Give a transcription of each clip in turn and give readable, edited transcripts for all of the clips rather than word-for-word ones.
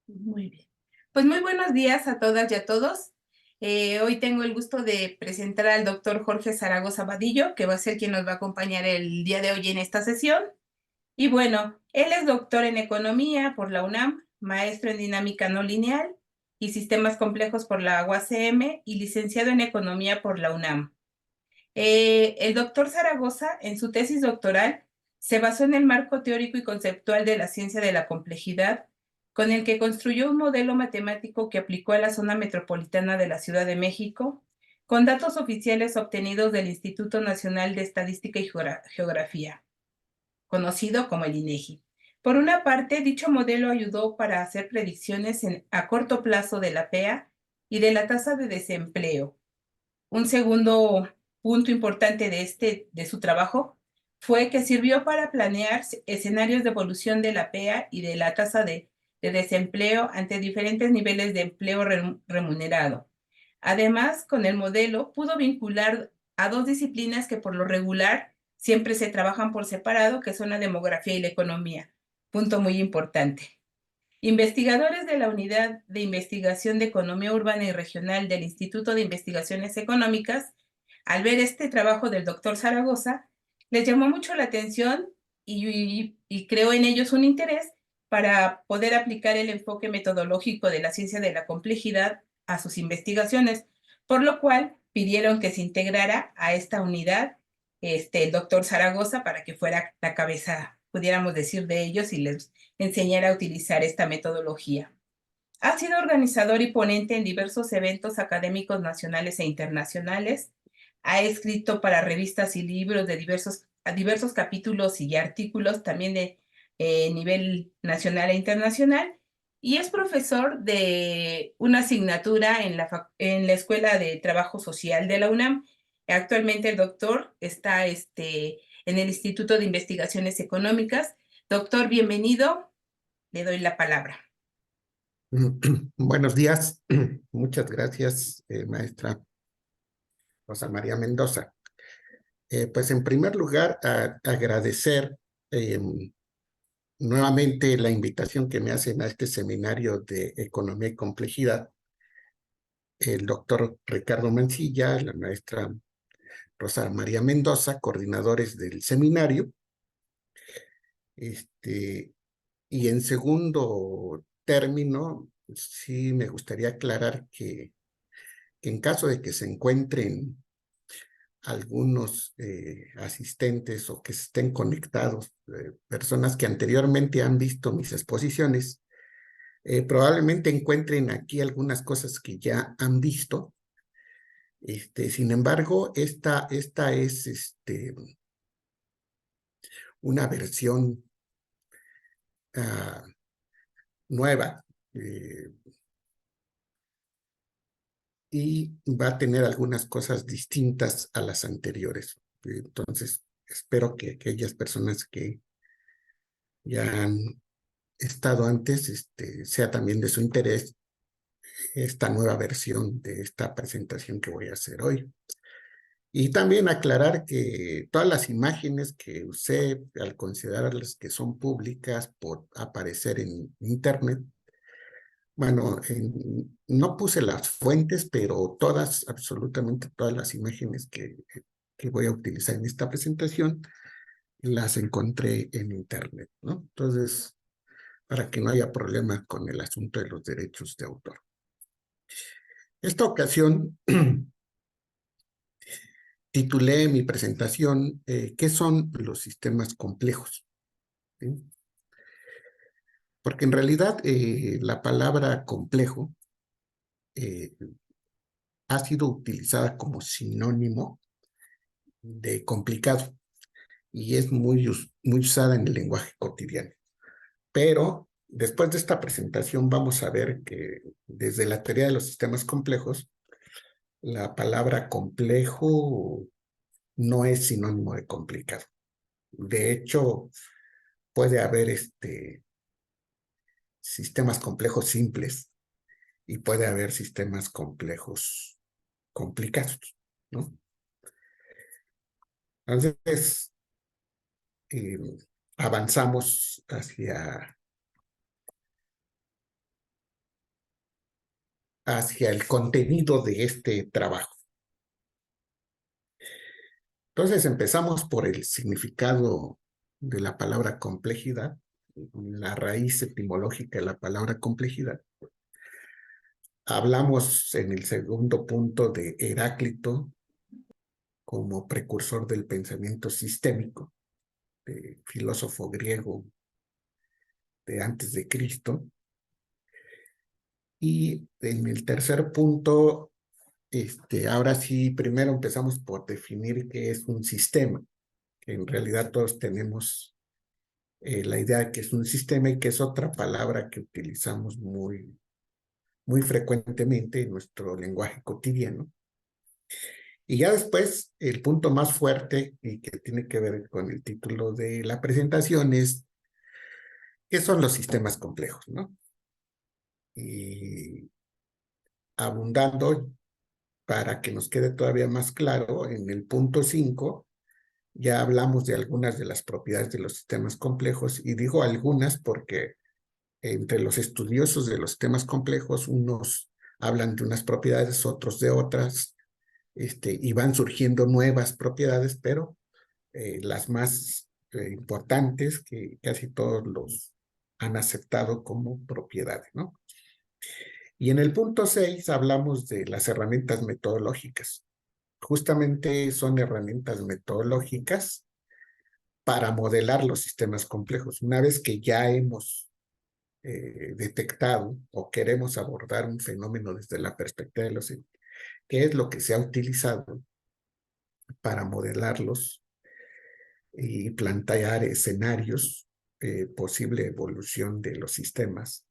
Muy bien. Pues muy buenos días a todas y a todos. Hoy tengo el gusto de presentar al doctor Jorge Zaragoza Vadillo, que va a ser quien nos va a acompañar el día de hoy en esta sesión. Y bueno, él es doctor en economía por la UNAM, maestro en dinámica no lineal y sistemas complejos por la UACM y licenciado en economía por la UNAM. El doctor Zaragoza, en su tesis doctoral, se basó en el marco teórico y conceptual de la ciencia de la complejidad, con el que construyó un modelo matemático que aplicó a la zona metropolitana de la Ciudad de México, con datos oficiales obtenidos del Instituto Nacional de Estadística y Geografía, conocido como el INEGI. Por una parte, dicho modelo ayudó para hacer predicciones a corto plazo de la PEA y de la tasa de desempleo. Un segundo punto importante de su trabajo fue que sirvió para planear escenarios de evolución de la PEA y de la tasa de desempleo ante diferentes niveles de empleo remunerado. Además, con el modelo pudo vincular a dos disciplinas que por lo regular siempre se trabajan por separado, que son la demografía y la economía. Punto muy importante. Investigadores de la Unidad de Investigación de Economía Urbana y Regional del Instituto de Investigaciones Económicas, al ver este trabajo del doctor Zaragoza, les llamó mucho la atención y creó en ellos un interés para poder aplicar el enfoque metodológico de la ciencia de la complejidad a sus investigaciones, por lo cual pidieron que se integrara a esta unidad el doctor Zaragoza para que fuera la cabeza, pudiéramos decir, de ellos y les enseñar a utilizar esta metodología. Ha sido organizador y ponente en diversos eventos académicos nacionales e internacionales. Ha escrito para revistas y libros de diversos capítulos y artículos también de nivel nacional e internacional. Y es profesor de una asignatura en la Escuela de Trabajo Social de la UNAM. Actualmente el doctor está en el Instituto de Investigaciones Económicas. Doctor, bienvenido. Le doy la palabra. Buenos días, muchas gracias, maestra Rosa María Mendoza. Pues en primer lugar, agradecer eh, nuevamente la invitación que me hacen a este seminario de Economía y Complejidad, el doctor Ricardo Mancilla, la maestra Rosa María Mendoza, coordinadores del seminario. Y en segundo término, sí me gustaría aclarar que en caso de que se encuentren algunos asistentes o que estén conectados, personas que anteriormente han visto mis exposiciones, probablemente encuentren aquí algunas cosas que ya han visto. Sin embargo, esta es una versión uh, nueva y va a tener algunas cosas distintas a las anteriores. Entonces, espero que aquellas personas que ya han estado antes, sea también de su interés esta nueva versión de esta presentación que voy a hacer hoy. Y también aclarar que todas las imágenes que usé, al considerarlas que son públicas por aparecer en Internet, bueno, no puse las fuentes, pero todas, absolutamente todas las imágenes que voy a utilizar en esta presentación, las encontré en Internet, ¿no? Entonces, para que no haya problema con el asunto de los derechos de autor. Esta ocasión titulé mi presentación ¿qué son los sistemas complejos? ¿Sí? Porque en realidad la palabra complejo eh, ha sido utilizada como sinónimo de complicado y es muy usada en el lenguaje cotidiano. Pero después de esta presentación vamos a ver que desde la teoría de los sistemas complejos, la palabra complejo no es sinónimo de complicado. De hecho, puede haber sistemas complejos simples y puede haber sistemas complejos complicados, ¿no? Entonces, avanzamos hacia hacia el contenido de este trabajo. Entonces empezamos por el significado de la palabra complejidad, la raíz etimológica de la palabra complejidad. Hablamos en el segundo punto de Heráclito como precursor del pensamiento sistémico, de filósofo griego de antes de Cristo. Y en el tercer punto, ahora sí, primero empezamos por definir qué es un sistema, que en realidad todos tenemos la idea de que es un sistema y que es otra palabra que utilizamos muy frecuentemente en nuestro lenguaje cotidiano. Y ya después, el punto más fuerte y que tiene que ver con el título de la presentación es qué son los sistemas complejos, ¿no? Y abundando para que nos quede todavía más claro, en el punto 5 ya hablamos de algunas de las propiedades de los sistemas complejos, y digo algunas porque entre los estudiosos de los sistemas complejos, unos hablan de unas propiedades, otros de otras, y van surgiendo nuevas propiedades, pero las más importantes que casi todos los han aceptado como propiedades, ¿no? Y en el punto 6 hablamos de las herramientas metodológicas. Justamente son herramientas metodológicas para modelar los sistemas complejos. Una vez que ya hemos detectado o queremos abordar un fenómeno desde la perspectiva de los qué es lo que se ha utilizado para modelarlos y plantear escenarios, posible evolución de los sistemas.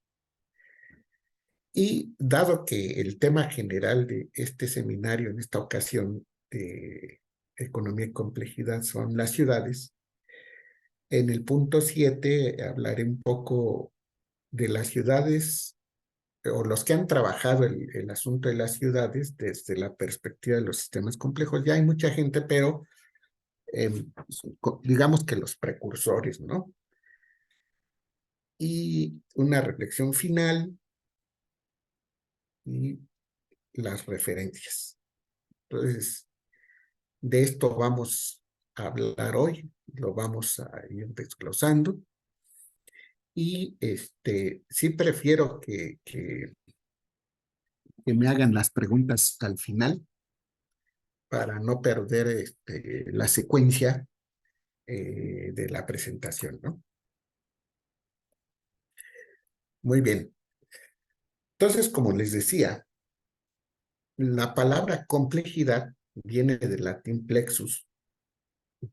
Y dado que el tema general de este seminario en esta ocasión de economía y complejidad son las ciudades, en el punto 7 hablaré un poco de las ciudades o los que han trabajado el asunto de las ciudades desde la perspectiva de los sistemas complejos. Ya hay mucha gente, pero digamos que los precursores, ¿no? Y una reflexión final y las referencias. Entonces, de esto vamos a hablar hoy, lo vamos a ir desglosando. Y sí prefiero que me hagan las preguntas al final para no perder la secuencia de la presentación, ¿no? Muy bien. Entonces, como les decía, la palabra complejidad viene del latín plexus,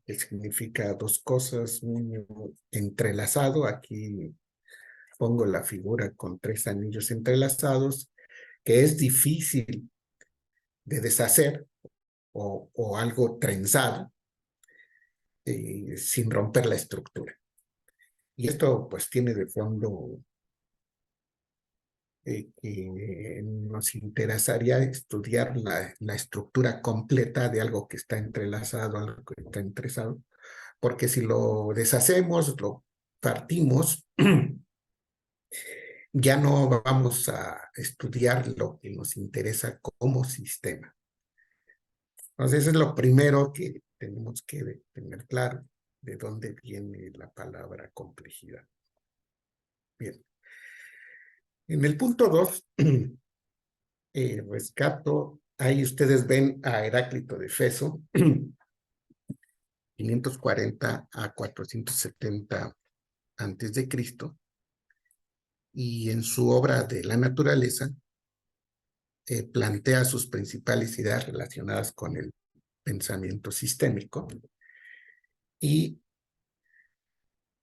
que significa dos cosas, uno entrelazado. Aquí pongo la figura con tres anillos entrelazados, que es difícil de deshacer o algo trenzado sin romper la estructura. Y esto pues tiene de fondo que nos interesaría estudiar la estructura completa de algo que está entrelazado, algo que está entrelazado, porque si lo deshacemos, lo partimos, ya no vamos a estudiar lo que nos interesa como sistema. Entonces, eso es lo primero que tenemos que tener claro, de dónde viene la palabra complejidad. Bien. En el punto 2, rescato, ahí ustedes ven a Heráclito de Feso, 540 a 470 antes de Cristo, y en su obra de la naturaleza plantea sus principales ideas relacionadas con el pensamiento sistémico, y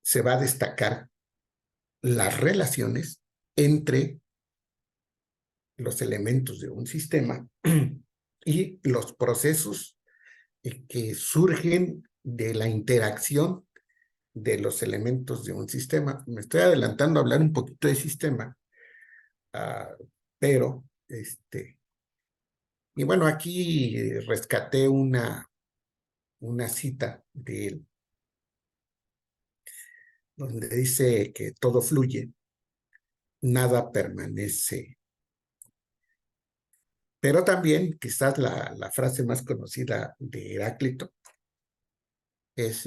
se va a destacar las relaciones entre los elementos de un sistema y los procesos que surgen de la interacción de los elementos de un sistema. Me estoy adelantando a hablar un poquito de sistema, pero y bueno, aquí rescaté una cita de él, donde dice que todo fluye, nada permanece Pero también quizás la frase más conocida de Heráclito es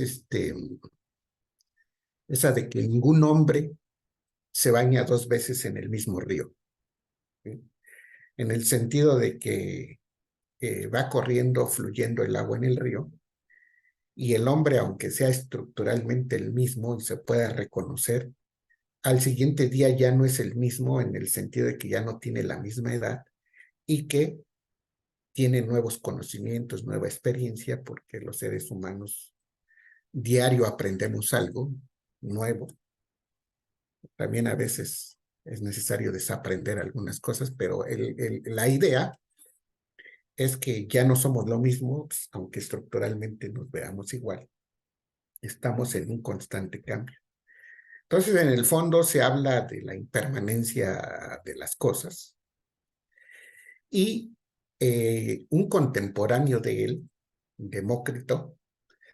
esa de que ningún hombre se baña dos veces en el mismo río, ¿sí? En el sentido de que va corriendo, fluyendo el agua en el río, y el hombre, aunque sea estructuralmente el mismo y se pueda reconocer, al siguiente día ya no es el mismo en el sentido de que ya no tiene la misma edad y que tiene nuevos conocimientos, nueva experiencia, porque los seres humanos diario aprendemos algo nuevo. También a veces es necesario desaprender algunas cosas, pero la idea es que ya no somos lo mismo, pues, aunque estructuralmente nos veamos igual. Estamos en un constante cambio. Entonces, en el fondo se habla de la impermanencia de las cosas y un contemporáneo de él, Demócrito,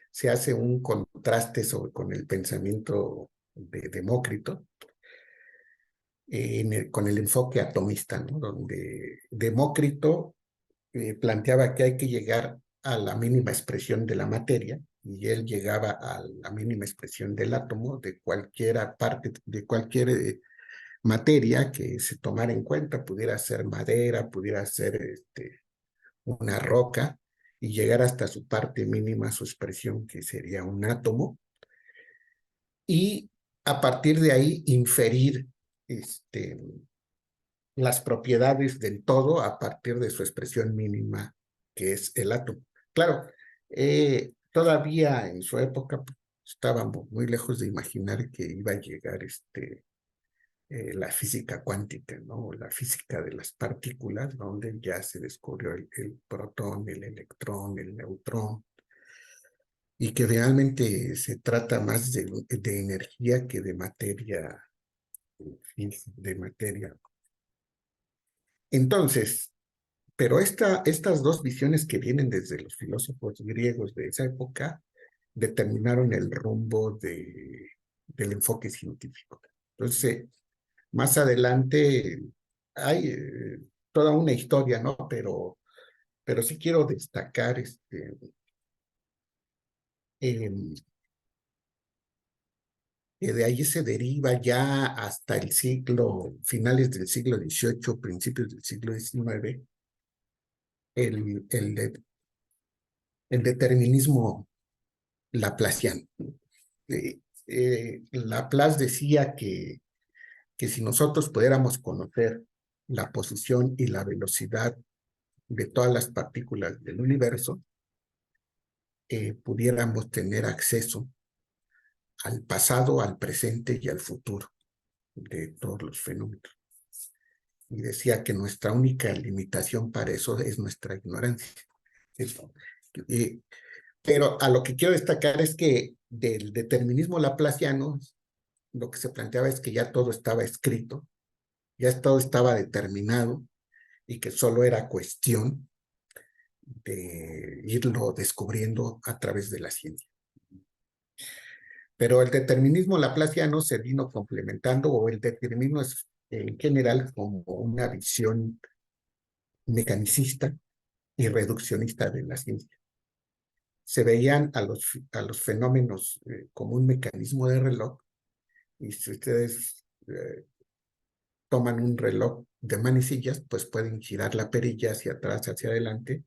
se hace un contraste con el pensamiento de Demócrito, con el enfoque atomista, ¿no? Donde Demócrito planteaba que hay que llegar a la mínima expresión de la materia, y él llegaba a la mínima expresión del átomo, de cualquier parte, de cualquier materia que se tomara en cuenta, pudiera ser madera, pudiera ser una roca, y llegar hasta su parte mínima, su expresión, que sería un átomo, y a partir de ahí inferir las propiedades del todo a partir de su expresión mínima, que es el átomo. Claro, todavía en su época estábamos muy lejos de imaginar que iba a llegar la física cuántica, ¿no? La física de las partículas, donde ya se descubrió el protón, el electrón, el neutrón, y que realmente se trata más de energía que de materia, de materia. Entonces, pero estas dos visiones que vienen desde los filósofos griegos de esa época determinaron el rumbo del enfoque científico. Entonces, más adelante hay toda una historia, ¿no? Pero sí quiero destacar eh, que de ahí se deriva ya hasta finales del siglo XVIII, principios del siglo XIX, el, el, el determinismo laplaciano. Laplace decía que si nosotros pudiéramos conocer la posición y la velocidad de todas las partículas del universo, pudiéramos tener acceso al pasado, al presente y al futuro de todos los fenómenos. Y decía que nuestra única limitación para eso es nuestra ignorancia. Eso. Pero a lo que quiero destacar es que del determinismo laplaciano, lo que se planteaba es que ya todo estaba escrito, ya todo estaba determinado y que solo era cuestión de irlo descubriendo a través de la ciencia. Pero el determinismo laplaciano se vino complementando, o el determinismo es en general como una visión mecanicista y reduccionista de la ciencia. Se veían a los fenómenos como un mecanismo de reloj, y si ustedes toman un reloj de manecillas, pues pueden girar la perilla hacia atrás, hacia adelante,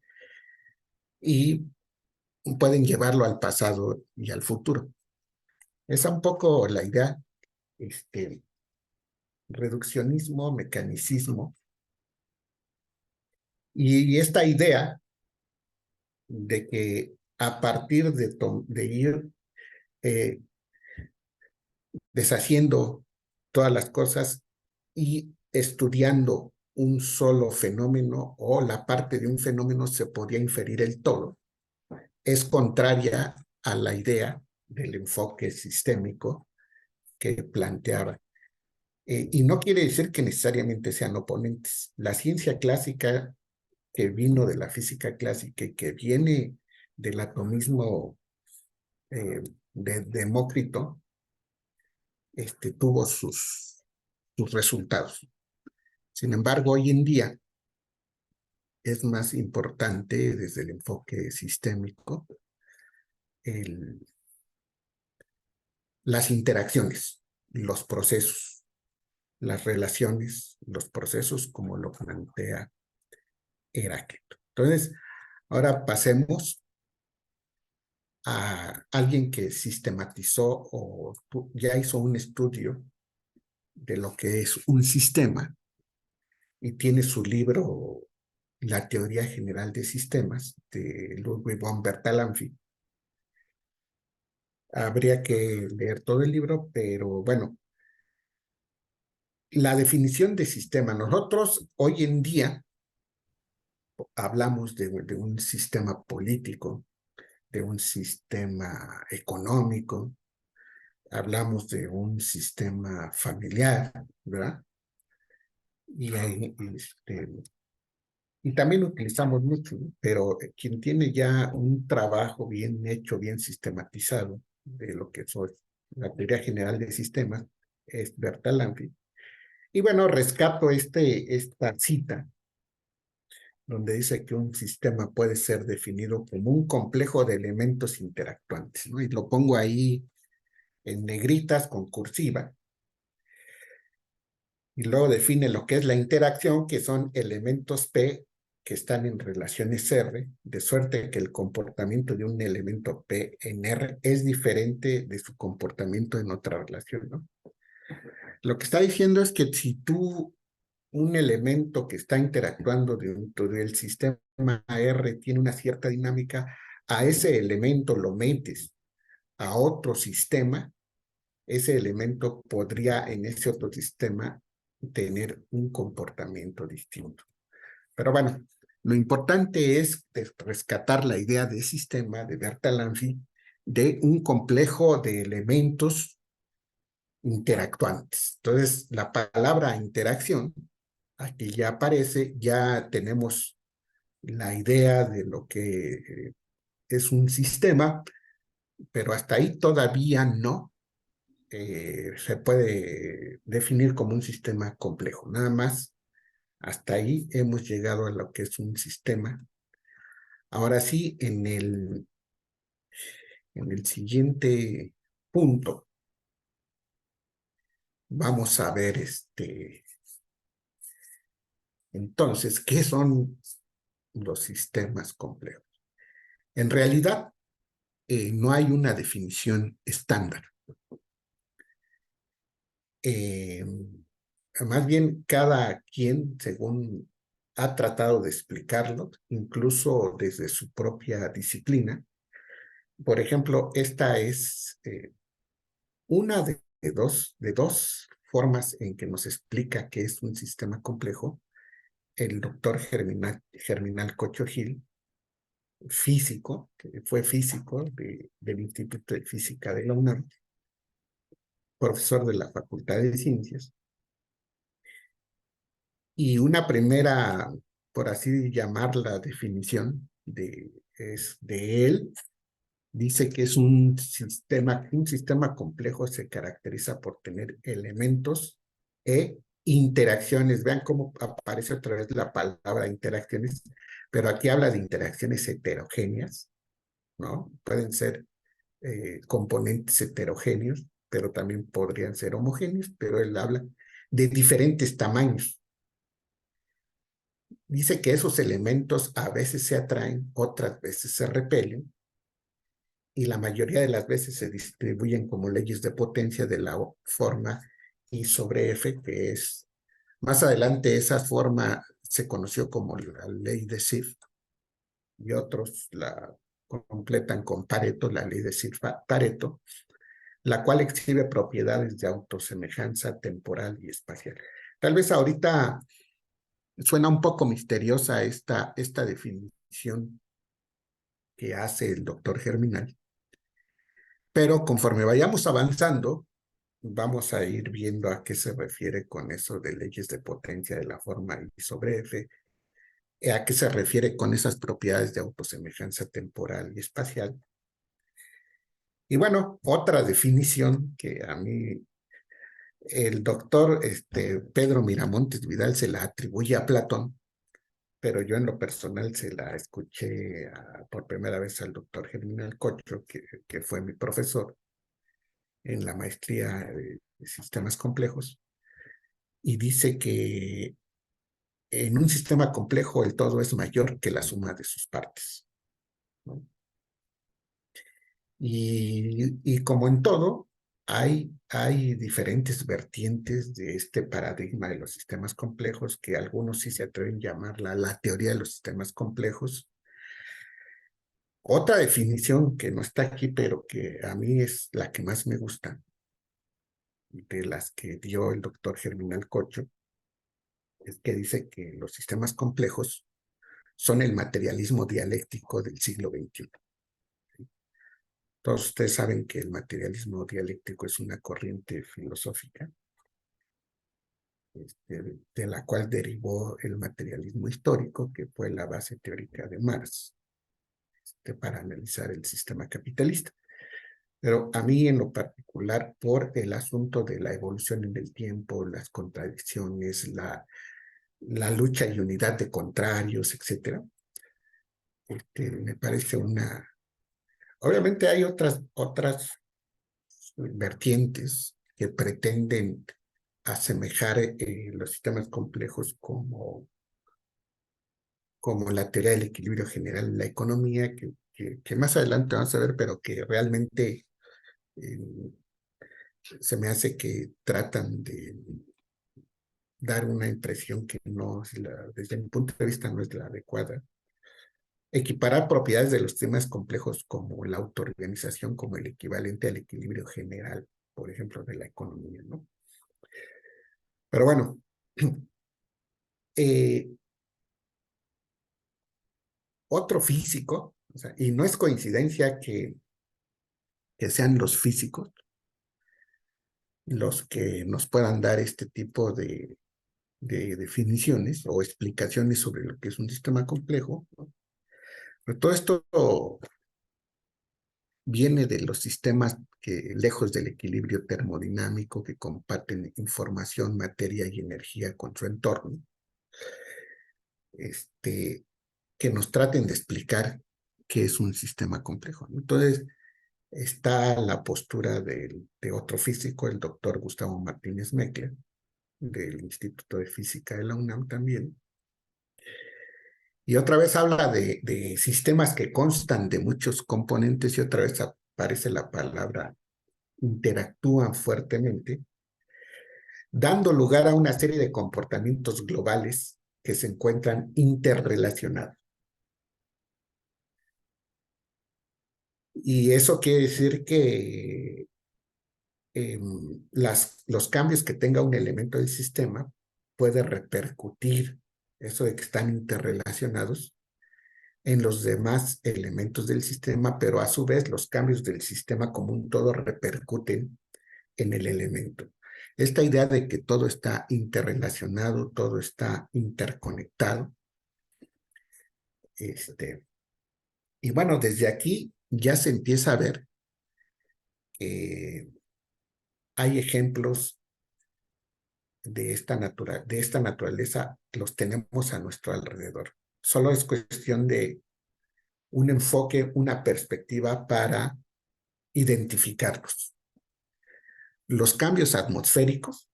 y pueden llevarlo al pasado y al futuro. Esa es un poco la idea, reduccionismo, mecanicismo, y esta idea de que a partir de ir eh, deshaciendo todas las cosas y estudiando un solo fenómeno o la parte de un fenómeno se podía inferir el todo, es contraria a la idea del enfoque sistémico que planteaba. Y no quiere decir que necesariamente sean oponentes. La ciencia clásica que vino de la física clásica y que viene del atomismo de Demócrito, tuvo sus resultados. Sin embargo, hoy en día es más importante desde el enfoque sistémico las interacciones, los procesos, las relaciones, los procesos, como lo plantea Heráclito. Entonces, ahora pasemos a alguien que sistematizó o ya hizo un estudio de lo que es un sistema y tiene su libro La teoría general de sistemas de Ludwig von Bertalanffy. Habría que leer todo el libro, pero bueno, la definición de sistema. Nosotros hoy en día hablamos de un sistema político, de un sistema económico, hablamos de un sistema familiar, ¿verdad? Y también utilizamos mucho, ¿no? Pero quien tiene ya un trabajo bien hecho, bien sistematizado de lo que es la teoría general de sistemas, es Bertalanffy. Y bueno, rescato esta cita donde dice que un sistema puede ser definido como un complejo de elementos interactuantes, ¿no? Y lo pongo ahí en negritas con cursiva, y luego define lo que es la interacción, que son elementos P que están en relaciones R, de suerte que el comportamiento de un elemento P en R es diferente de su comportamiento en otra relación, ¿no? Lo que está diciendo es que si un elemento que está interactuando dentro del sistema R tiene una cierta dinámica, a ese elemento lo metes a otro sistema, ese elemento podría en ese otro sistema tener un comportamiento distinto. Pero bueno, lo importante es rescatar la idea de sistema de Bertalanffy de un complejo de elementos interactuantes. Entonces, la palabra interacción, aquí ya aparece, ya tenemos la idea de lo que es un sistema, pero hasta ahí todavía no se puede definir como un sistema complejo. Nada más, hasta ahí hemos llegado a lo que es un sistema. Ahora sí, en el siguiente punto, vamos a ver entonces, ¿qué son los sistemas complejos? En realidad, no hay una definición estándar. Más bien, cada quien, según ha tratado de explicarlo, incluso desde su propia disciplina. Por ejemplo, esta es una de dos formas en que nos explica qué es un sistema complejo. El doctor Germinal Cocho Gil, físico, que fue físico del Instituto de Física de la UNAM, profesor de la Facultad de Ciencias, y una primera, por así llamarla, definición es de él, dice que es un sistema complejo se caracteriza por tener elementos e interacciones. Vean cómo aparece otra vez la palabra interacciones, pero aquí habla de interacciones heterogéneas, ¿no? Pueden ser componentes heterogéneos, pero también podrían ser homogéneos, pero él habla de diferentes tamaños. Dice que esos elementos a veces se atraen, otras veces se repelen, y la mayoría de las veces se distribuyen como leyes de potencia de la forma I sobre F, que es, más adelante esa forma se conoció como la ley de Sif, y otros la completan con Pareto, la ley de Sif-Pareto, la cual exhibe propiedades de autosemejanza temporal y espacial. Tal vez ahorita suena un poco misteriosa esta definición que hace el doctor Germinal, pero conforme vayamos avanzando, vamos a ir viendo a qué se refiere con eso de leyes de potencia de la forma I sobre F, a qué se refiere con esas propiedades de autosemejanza temporal y espacial. Y bueno, otra definición que a mí el doctor Pedro Miramontes Vidal se la atribuye a Platón, pero yo en lo personal se la escuché por primera vez al doctor Germinal Cocho, que fue mi profesor en la maestría de sistemas complejos, y dice que en un sistema complejo el todo es mayor que la suma de sus partes, ¿no? Y como en todo, hay diferentes vertientes de este paradigma de los sistemas complejos, que algunos sí se atreven a llamarla la teoría de los sistemas complejos. Otra definición que no está aquí, pero que a mí es la que más me gusta, de las que dio el doctor Germinal Cocho, es que dice que los sistemas complejos son el materialismo dialéctico del siglo XXI. Todos ustedes saben que el materialismo dialéctico es una corriente filosófica de la cual derivó el materialismo histórico, que fue la base teórica de Marx, para analizar el sistema capitalista. Pero a mí en lo particular, por el asunto de la evolución en el tiempo, las contradicciones, la lucha y unidad de contrarios, etcétera, me parece una... Obviamente hay otras vertientes que pretenden asemejar los sistemas complejos como la teoría del equilibrio general en la economía, que más adelante vamos a ver, pero que realmente eh, se me hace que tratan de dar una impresión que no es desde mi punto de vista no es la adecuada. Equiparar propiedades de los sistemas complejos como la autoorganización, como el equivalente al equilibrio general, por ejemplo, de la economía, ¿no? Pero bueno, otro físico, o sea, y no es coincidencia que sean los físicos los que nos puedan dar este tipo de definiciones o explicaciones sobre lo que es un sistema complejo, ¿no? Pero todo esto viene de los sistemas que, lejos del equilibrio termodinámico, que comparten información, materia y energía con su entorno, que nos traten de explicar qué es un sistema complejo, ¿no? Entonces, está la postura de otro físico, el doctor Gustavo Martínez Meckler, del Instituto de Física de la UNAM también. Y otra vez habla de sistemas que constan de muchos componentes y otra vez aparece la palabra interactúan fuertemente, dando lugar a una serie de comportamientos globales que se encuentran interrelacionados. Y eso quiere decir que los cambios que tenga un elemento del sistema puede repercutir, eso de que están interrelacionados, en los demás elementos del sistema, pero a su vez los cambios del sistema como un todo repercuten en el elemento. Esta idea de que todo está interrelacionado, todo está interconectado. Y bueno, desde aquí ya se empieza a ver que hay ejemplos de esta naturaleza, los tenemos a nuestro alrededor. Solo es cuestión de un enfoque, una perspectiva para identificarlos. Los cambios atmosféricos,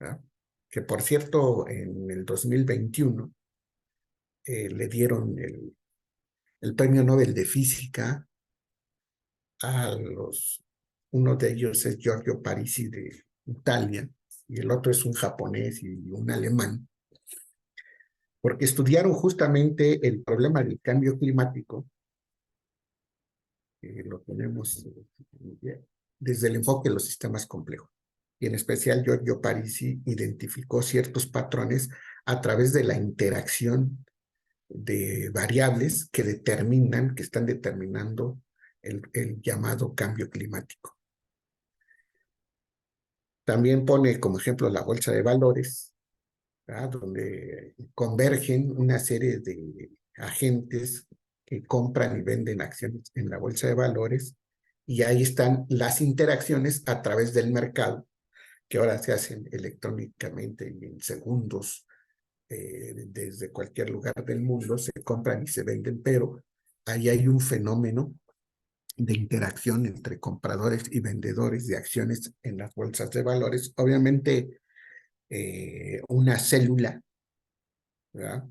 ¿verdad? Que por cierto en el 2021 le dieron el Premio Nobel de Física a uno de ellos es Giorgio Parisi de Italia y el otro es un japonés y un alemán, porque estudiaron justamente el problema del cambio climático, lo tenemos desde el enfoque de los sistemas complejos. Y en especial Giorgio Parisi identificó ciertos patrones a través de la interacción de variables que están determinando el llamado cambio climático. También pone como ejemplo la bolsa de valores, ¿verdad? Donde convergen una serie de agentes que compran y venden acciones en la bolsa de valores, y ahí están las interacciones a través del mercado, que ahora se hacen electrónicamente y en segundos, desde cualquier lugar del mundo, se compran y se venden, pero ahí hay un fenómeno de interacción entre compradores y vendedores de acciones en las bolsas de valores. Obviamente, una célula, ¿verdad?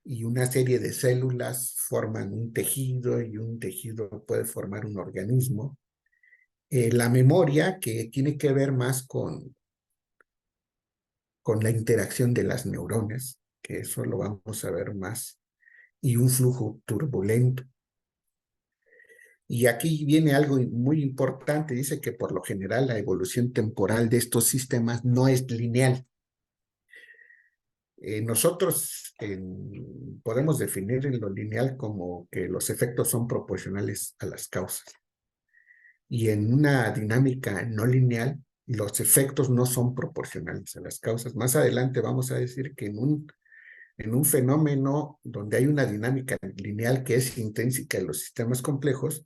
Y una serie de células forman un tejido y un tejido puede formar un organismo. La memoria, que tiene que ver más con la interacción de las neuronas, que eso lo vamos a ver más, y un flujo turbulento. Y aquí viene algo muy importante, dice que por lo general la evolución temporal de estos sistemas no es lineal. Nosotros podemos definir en lo lineal como que los efectos son proporcionales a las causas. Y en una dinámica no lineal, los efectos no son proporcionales a las causas. Más adelante vamos a decir que en un fenómeno donde hay una dinámica lineal que es intrínseca en los sistemas complejos,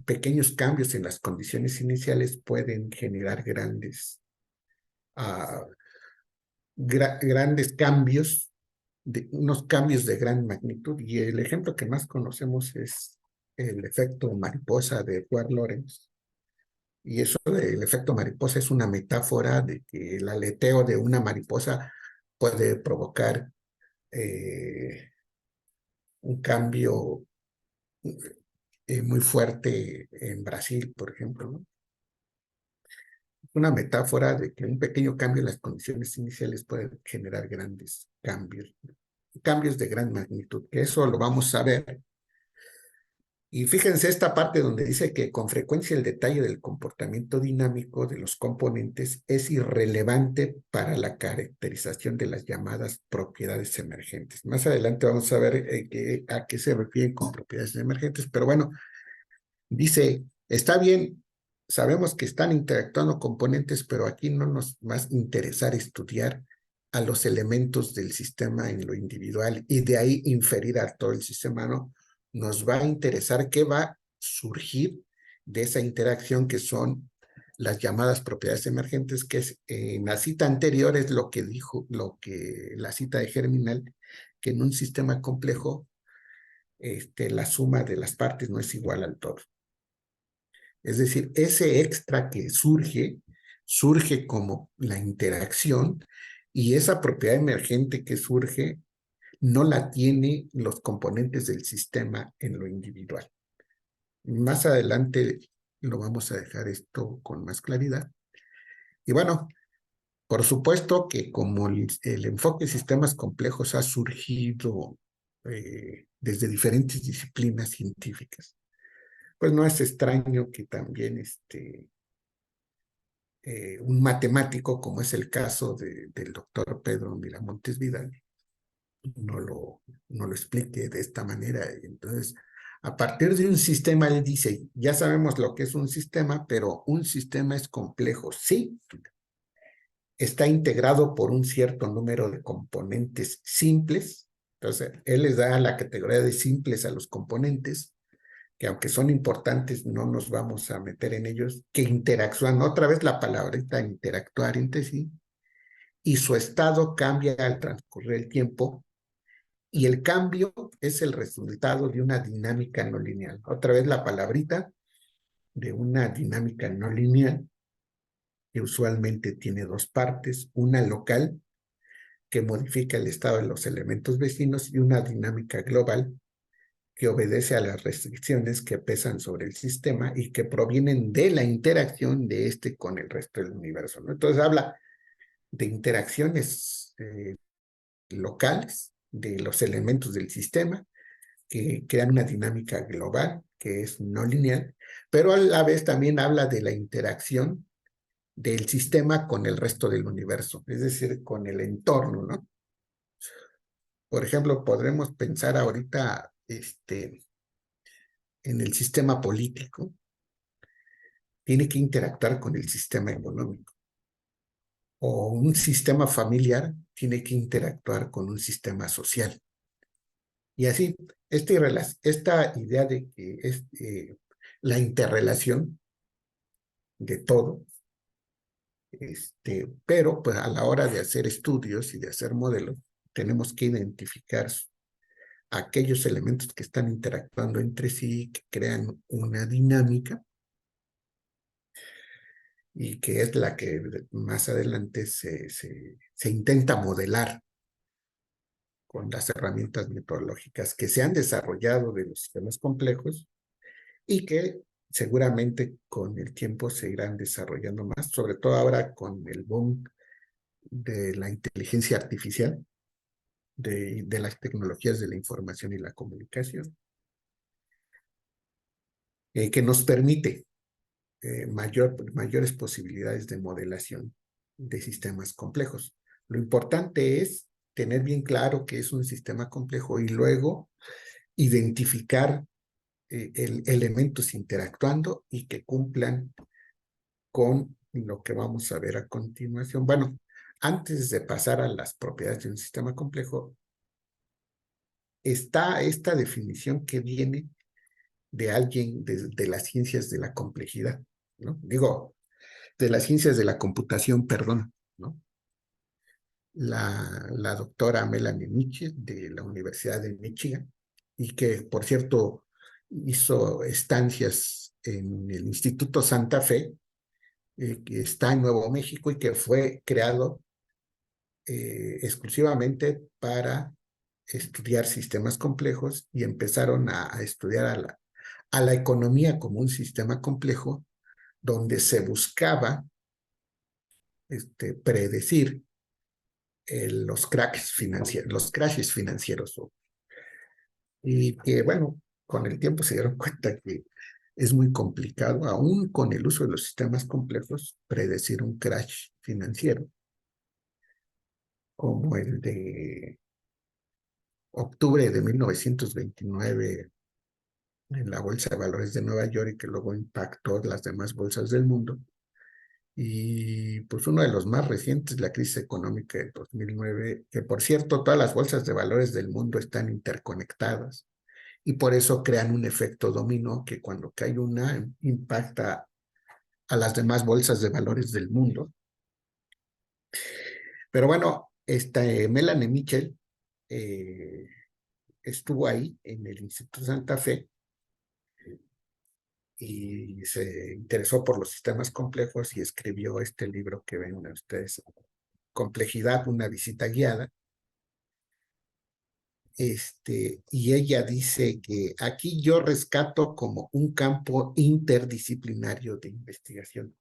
pequeños cambios en las condiciones iniciales pueden generar uh, grandes cambios, unos cambios de gran magnitud. Y el ejemplo que más conocemos es el efecto mariposa de Edward Lorenz. Y eso del efecto mariposa es una metáfora de que el aleteo de una mariposa puede provocar un cambio muy fuerte en Brasil, por ejemplo, ¿no? Una metáfora de que un pequeño cambio en las condiciones iniciales puede generar grandes cambios, cambios de gran magnitud, que eso lo vamos a ver. Y fíjense esta parte donde dice que con frecuencia el detalle del comportamiento dinámico de los componentes es irrelevante para la caracterización de las llamadas propiedades emergentes. Más adelante vamos a ver a qué se refieren con propiedades emergentes, pero bueno, dice, está bien, sabemos que están interactuando componentes, pero aquí no nos va a interesar estudiar a los elementos del sistema en lo individual y de ahí inferir a todo el sistema, ¿no? Nos va a interesar qué va a surgir de esa interacción que son las llamadas propiedades emergentes, que es, en la cita anterior es lo que dijo, la cita de Germinal, que en un sistema complejo la suma de las partes no es igual al todo. Es decir, ese extra que surge como la interacción y esa propiedad emergente que surge no la tienen los componentes del sistema en lo individual. Más adelante lo vamos a dejar esto con más claridad. Y bueno, por supuesto que como el enfoque de sistemas complejos ha surgido desde diferentes disciplinas científicas, pues no es extraño que también un matemático, como es el caso del doctor Pedro Miramontes Vidal, no lo explique de esta manera. Entonces, a partir de un sistema, él dice, ya sabemos lo que es un sistema, pero un sistema es complejo, sí, está integrado por un cierto número de componentes simples. Entonces, él les da la categoría de simples a los componentes, que aunque son importantes, no nos vamos a meter en ellos, que interactúan, otra vez la palabrita interactuar entre sí, y su estado cambia al transcurrir el tiempo, y el cambio es el resultado de una dinámica no lineal. Otra vez la palabrita de una dinámica no lineal, que usualmente tiene dos partes, una local, que modifica el estado de los elementos vecinos, y una dinámica global, que obedece a las restricciones que pesan sobre el sistema y que provienen de la interacción de este con el resto del universo, ¿no? Entonces habla de interacciones locales de los elementos del sistema que crean una dinámica global que es no lineal, pero a la vez también habla de la interacción del sistema con el resto del universo, es decir, con el entorno, ¿no? Por ejemplo, podremos pensar ahorita en el sistema político, tiene que interactuar con el sistema económico. O un sistema familiar tiene que interactuar con un sistema social. Y así, esta idea de que es la interrelación de todo Pero pues a la hora de hacer estudios y de hacer modelos, tenemos que identificar aquellos elementos que están interactuando entre sí, que crean una dinámica y que es la que más adelante se intenta modelar con las herramientas metodológicas que se han desarrollado de los sistemas complejos y que seguramente con el tiempo se irán desarrollando más, sobre todo ahora con el boom de la inteligencia artificial, de las tecnologías de la información y la comunicación, que nos permite mayores posibilidades de modelación de sistemas complejos. Lo importante es tener bien claro que es un sistema complejo y luego identificar elementos interactuando y que cumplan con lo que vamos a ver a continuación. Bueno, antes de pasar a las propiedades de un sistema complejo, está esta definición que viene de alguien de las ciencias de la complejidad, ¿no? Digo, de las ciencias de la computación, perdón, ¿no? La doctora Melanie Mitchell de la Universidad de Michigan, y que, por cierto, hizo estancias en el Instituto Santa Fe, que está en Nuevo México y que fue creado exclusivamente para estudiar sistemas complejos y empezaron a estudiar a la economía como un sistema complejo donde se buscaba predecir los crashes financieros. Y que, bueno, con el tiempo se dieron cuenta que es muy complicado, aún con el uso de los sistemas complejos, predecir un crash financiero, como el de octubre de 1929 en la Bolsa de Valores de Nueva York y que luego impactó las demás bolsas del mundo. Y pues uno de los más recientes, la crisis económica de 2009, que por cierto, todas las bolsas de valores del mundo están interconectadas y por eso crean un efecto dominó que cuando cae una impacta a las demás bolsas de valores del mundo. Pero bueno, Melanie Mitchell estuvo ahí en el Instituto Santa Fe y se interesó por los sistemas complejos y escribió este libro que ven ustedes, Complejidad, una visita guiada. Y ella dice que aquí yo rescato como un campo interdisciplinario de investigación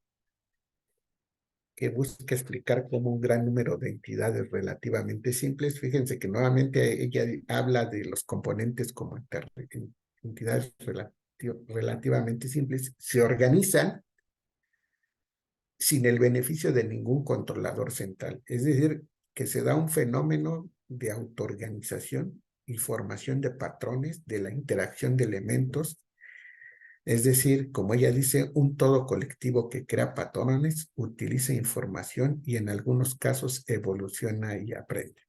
que busca explicar cómo un gran número de entidades relativamente simples, fíjense que nuevamente ella habla de los componentes como entidades relativamente simples, se organizan sin el beneficio de ningún controlador central. Es decir, que se da un fenómeno de autoorganización y formación de patrones de la interacción de elementos. Es decir, como ella dice, un todo colectivo que crea patrones, utiliza información y en algunos casos evoluciona y aprende.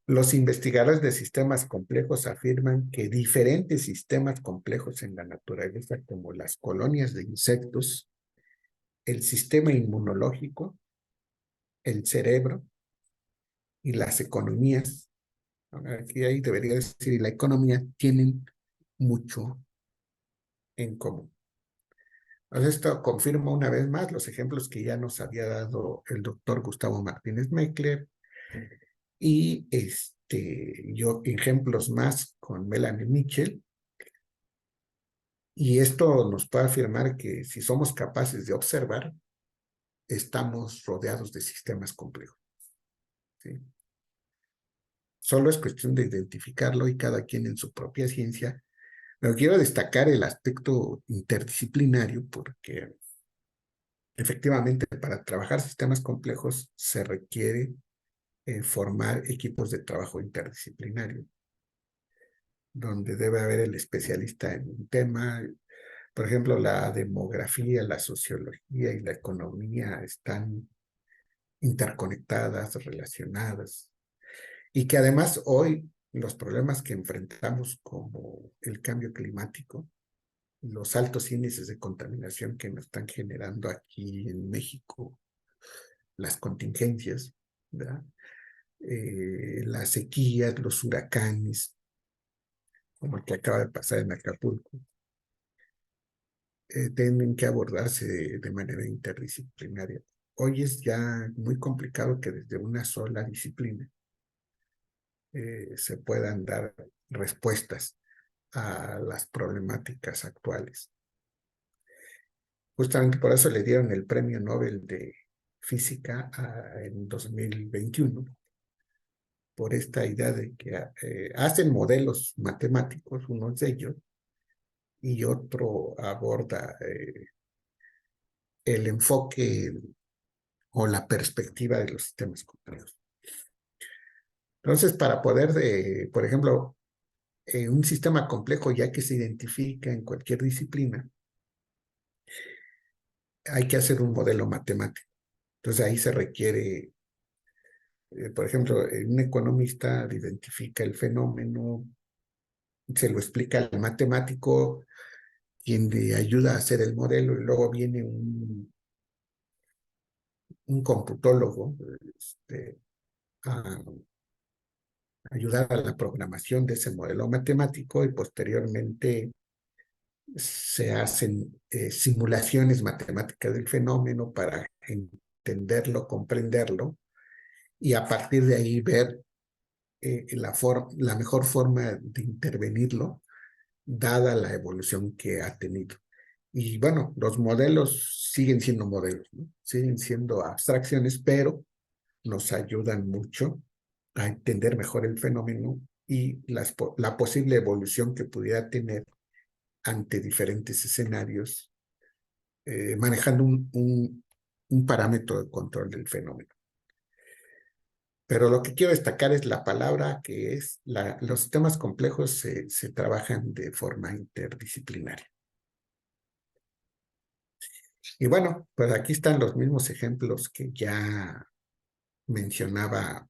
Los investigadores de sistemas complejos afirman que diferentes sistemas complejos en la naturaleza, como las colonias de insectos, el sistema inmunológico, el cerebro y las economías, aquí ahí debería decir, y la economía tienen mucho en común. Entonces, esto confirma una vez más los ejemplos que ya nos había dado el doctor Gustavo Martínez Meckler y yo ejemplos más con Melanie Mitchell. Y esto nos puede afirmar que si somos capaces de observar, estamos rodeados de sistemas complejos, ¿sí? Solo es cuestión de identificarlo y cada quien en su propia ciencia. Pero quiero destacar el aspecto interdisciplinario porque efectivamente para trabajar sistemas complejos se requiere formar equipos de trabajo interdisciplinario, donde debe haber el especialista en un tema. Por ejemplo, la demografía, la sociología y la economía están interconectadas, relacionadas, y que además hoy los problemas que enfrentamos como el cambio climático los altos índices de contaminación que nos están generando aquí en México, las contingencias, ¿verdad? Las sequías, los huracanes, como el que acaba de pasar en Acapulco, tienen que abordarse de manera interdisciplinaria. Hoy es ya muy complicado que desde una sola disciplina se puedan dar respuestas a las problemáticas actuales. Justamente por eso le dieron el Premio Nobel de Física en 2021, por esta idea de que hacen modelos matemáticos, unos de ellos, y otro aborda el enfoque o la perspectiva de los sistemas complejos. Entonces, para poder, por ejemplo, un sistema complejo, ya que se identifica en cualquier disciplina, hay que hacer un modelo matemático. Entonces, ahí se requiere, por ejemplo, un economista identifica el fenómeno, se lo explica al matemático, quien le ayuda a hacer el modelo, y luego viene un computólogo a ayudar a la programación de ese modelo matemático, y posteriormente se hacen simulaciones matemáticas del fenómeno para entenderlo, comprenderlo, y a partir de ahí ver la mejor forma de intervenirlo, dada la evolución que ha tenido. Y bueno, los modelos siguen siendo modelos, ¿no? Siguen siendo abstracciones, pero nos ayudan mucho a entender mejor el fenómeno y la posible evolución que pudiera tener ante diferentes escenarios, manejando un parámetro de control del fenómeno. Pero lo que quiero destacar es la palabra, que es los sistemas complejos se trabajan de forma interdisciplinaria. Y bueno, pues aquí están los mismos ejemplos que ya mencionaba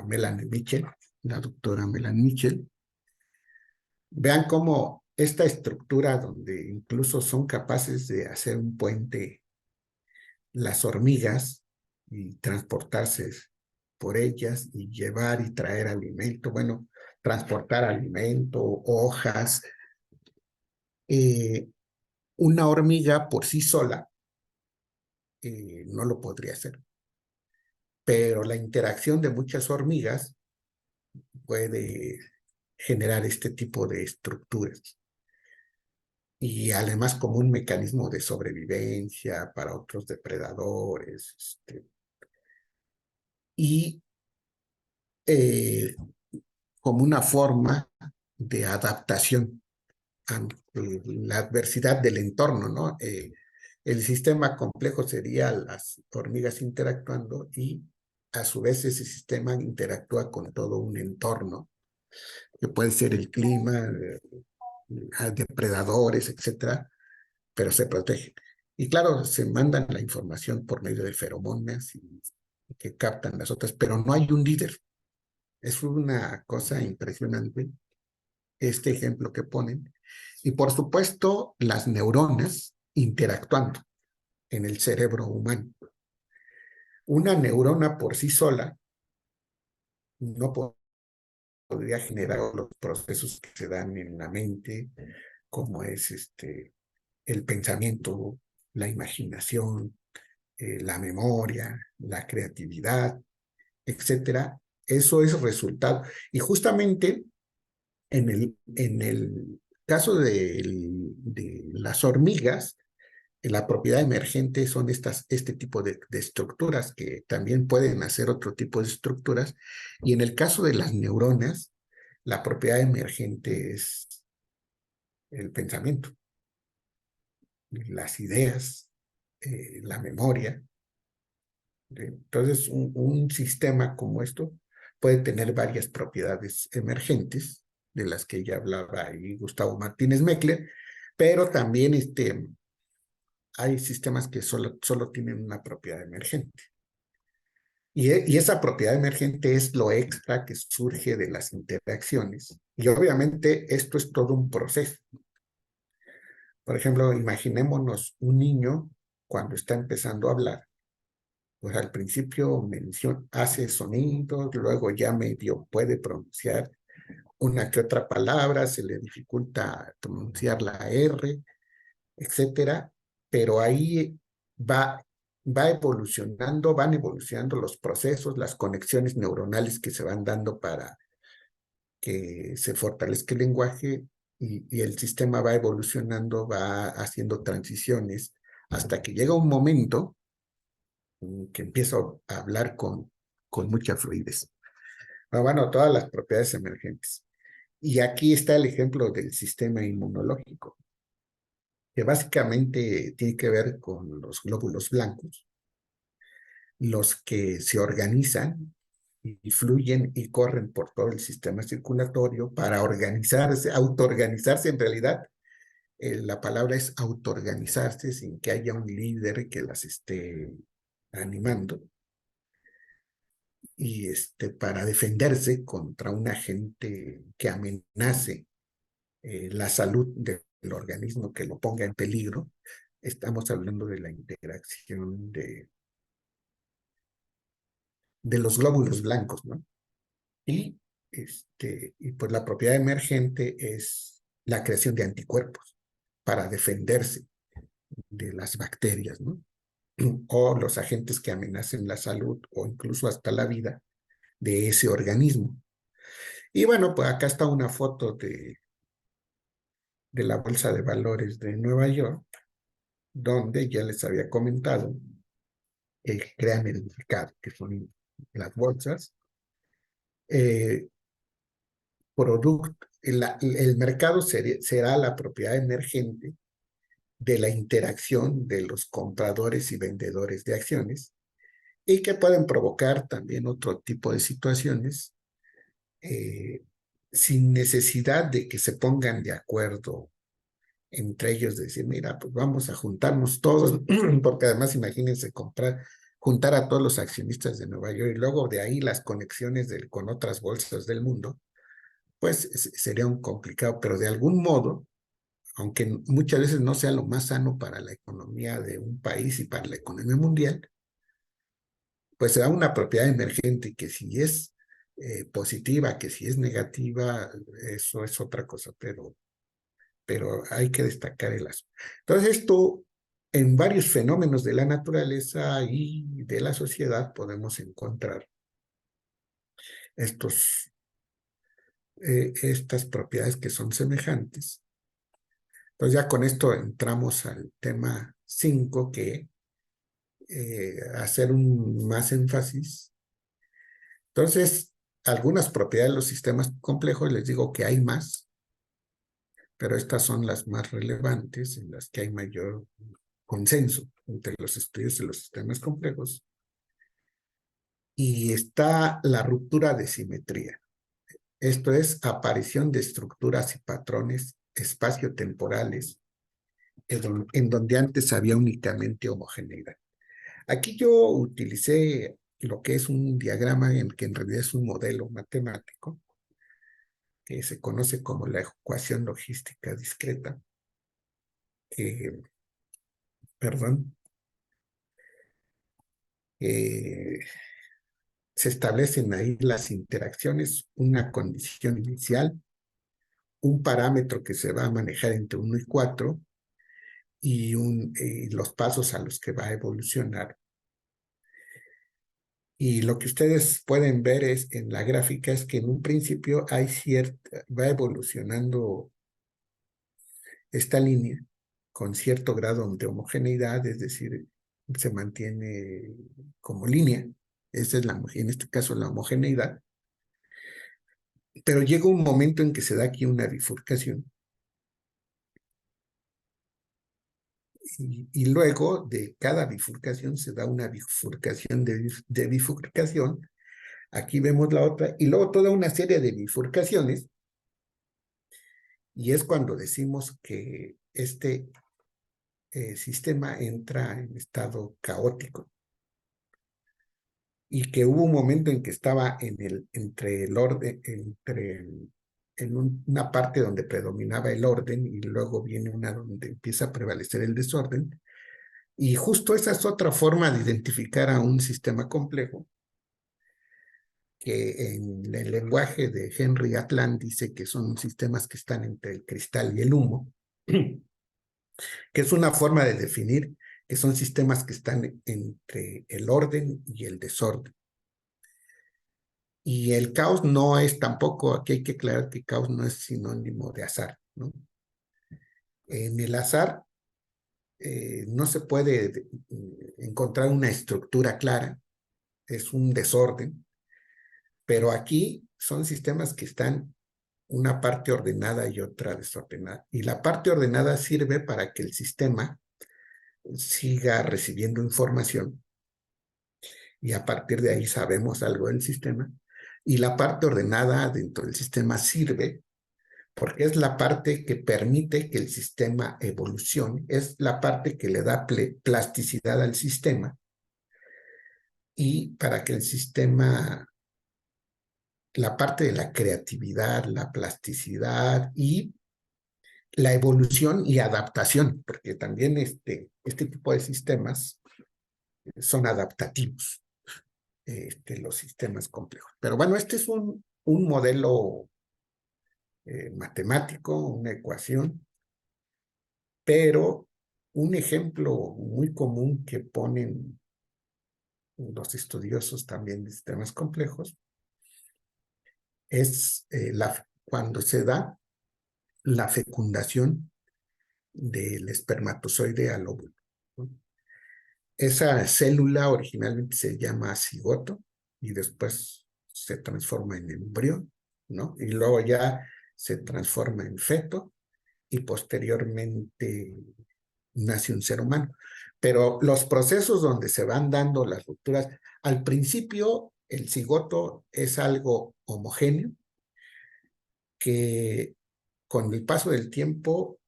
Melanie Mitchell, la doctora Melanie Mitchell. Vean cómo esta estructura, donde incluso son capaces de hacer un puente las hormigas y transportarse por ellas y llevar y traer alimento, bueno, transportar alimento, hojas. Una hormiga por sí sola no lo podría hacer, pero la interacción de muchas hormigas puede generar este tipo de estructuras. Y además como un mecanismo de sobrevivencia para otros depredadores. Y como una forma de adaptación ante la adversidad del entorno, ¿no? El sistema complejo sería las hormigas interactuando, y a su vez ese sistema interactúa con todo un entorno, que puede ser el clima, depredadores, etcétera, pero se protegen. Y claro, se mandan la información por medio de feromonas que captan las otras, pero no hay un líder. Es una cosa impresionante este ejemplo que ponen. Y por supuesto, las neuronas interactuando en el cerebro humano. Una neurona por sí sola no podría generar los procesos que se dan en la mente, como es el pensamiento, la imaginación, la memoria, la creatividad, etcétera. Eso es resultado. Y justamente en el caso de las hormigas, la propiedad emergente son este tipo de estructuras, que también pueden hacer otro tipo de estructuras. Y en el caso de las neuronas, la propiedad emergente es el pensamiento, las ideas, la memoria. Entonces, un sistema como esto puede tener varias propiedades emergentes, de las que ya hablaba ahí Gustavo Martínez Meckler, pero también hay sistemas que solo tienen una propiedad emergente. Y esa propiedad emergente es lo extra que surge de las interacciones. Y obviamente esto es todo un proceso. Por ejemplo, imaginémonos un niño cuando está empezando a hablar. Pues al principio hace sonidos, luego ya medio puede pronunciar una que otra palabra, se le dificulta pronunciar la R, etcétera, pero ahí va, van evolucionando los procesos, las conexiones neuronales que se van dando para que se fortalezca el lenguaje y el sistema va evolucionando, va haciendo transiciones hasta que llega un momento que empieza a hablar con mucha fluidez. Bueno, todas las propiedades emergentes. Y aquí está el ejemplo del sistema inmunológico, que básicamente tiene que ver con los glóbulos blancos, los que se organizan y fluyen y corren por todo el sistema circulatorio para organizarse, autoorganizarse en realidad. La palabra es autoorganizarse sin que haya un líder que las esté animando y para defenderse contra un agente que amenace la salud del organismo, que lo ponga en peligro. Estamos hablando de la interacción de los glóbulos blancos, ¿no? Y, y pues la propiedad emergente es la creación de anticuerpos para defenderse de las bacterias, ¿no? O los agentes que amenacen la salud o incluso hasta la vida de ese organismo. Y bueno, pues acá está una foto de la Bolsa de Valores de Nueva York, donde ya les había comentado que crean el mercado, que son las bolsas. El mercado será la propiedad emergente de la interacción de los compradores y vendedores de acciones y que pueden provocar también otro tipo de situaciones eh, sin necesidad de que se pongan de acuerdo entre ellos, de decir, mira, pues vamos a juntarnos todos, porque además imagínense juntar a todos los accionistas de Nueva York y luego de ahí las conexiones con otras bolsas del mundo, pues sería un complicado, pero de algún modo, aunque muchas veces no sea lo más sano para la economía de un país y para la economía mundial, pues será una propiedad emergente que si es positiva, que si es negativa, eso es otra cosa, pero hay que destacar el asunto. Entonces, esto en varios fenómenos de la naturaleza y de la sociedad podemos encontrar estas propiedades que son semejantes. Entonces, ya con esto entramos al tema 5, que hacer un más énfasis. Entonces, algunas propiedades de los sistemas complejos, les digo que hay más, pero estas son las más relevantes, en las que hay mayor consenso entre los estudios de los sistemas complejos. Y está la ruptura de simetría. Esto es aparición de estructuras y patrones espaciotemporales en donde antes había únicamente homogeneidad. Aquí yo utilicé lo que es un diagrama que en realidad es un modelo matemático que se conoce como la ecuación logística discreta. Perdón. Se establecen ahí las interacciones, una condición inicial, un parámetro que se va a manejar entre 1 y 4 y los pasos a los que va a evolucionar. Y lo que ustedes pueden ver en la gráfica es que en un principio va evolucionando esta línea con cierto grado de homogeneidad, es decir, se mantiene como línea. Esa es en este caso la homogeneidad. Pero llega un momento en que se da aquí una bifurcación. Y luego de cada bifurcación se da una bifurcación de bifurcación. Aquí vemos la otra. Y luego toda una serie de bifurcaciones. Y es cuando decimos que este sistema entra en estado caótico. Y que hubo un momento en que estaba entre una parte donde predominaba el orden y luego viene una donde empieza a prevalecer el desorden. Y justo esa es otra forma de identificar a un sistema complejo, que en el lenguaje de Henry Atlan dice que son sistemas que están entre el cristal y el humo, que es una forma de definir que son sistemas que están entre el orden y el desorden. Y el caos no es tampoco, aquí hay que aclarar que caos no es sinónimo de azar, ¿no? En el azar no se puede encontrar una estructura clara, es un desorden, pero aquí son sistemas que están una parte ordenada y otra desordenada. Y la parte ordenada sirve para que el sistema siga recibiendo información y a partir de ahí sabemos algo del sistema. Y la parte ordenada dentro del sistema sirve porque es la parte que permite que el sistema evolucione, es la parte que le da plasticidad al sistema y para que el sistema, la parte de la creatividad, la plasticidad y la evolución y adaptación, porque también este tipo de sistemas son adaptativos, los sistemas complejos. Pero bueno, este es un modelo matemático, una ecuación, pero un ejemplo muy común que ponen los estudiosos también de sistemas complejos es cuando se da la fecundación del espermatozoide al óvulo, ¿no? Esa célula originalmente se llama cigoto y después se transforma en embrión, ¿no? Y luego ya se transforma en feto y posteriormente nace un ser humano. Pero los procesos donde se van dando las rupturas, al principio el cigoto es algo homogéneo que con el paso del tiempo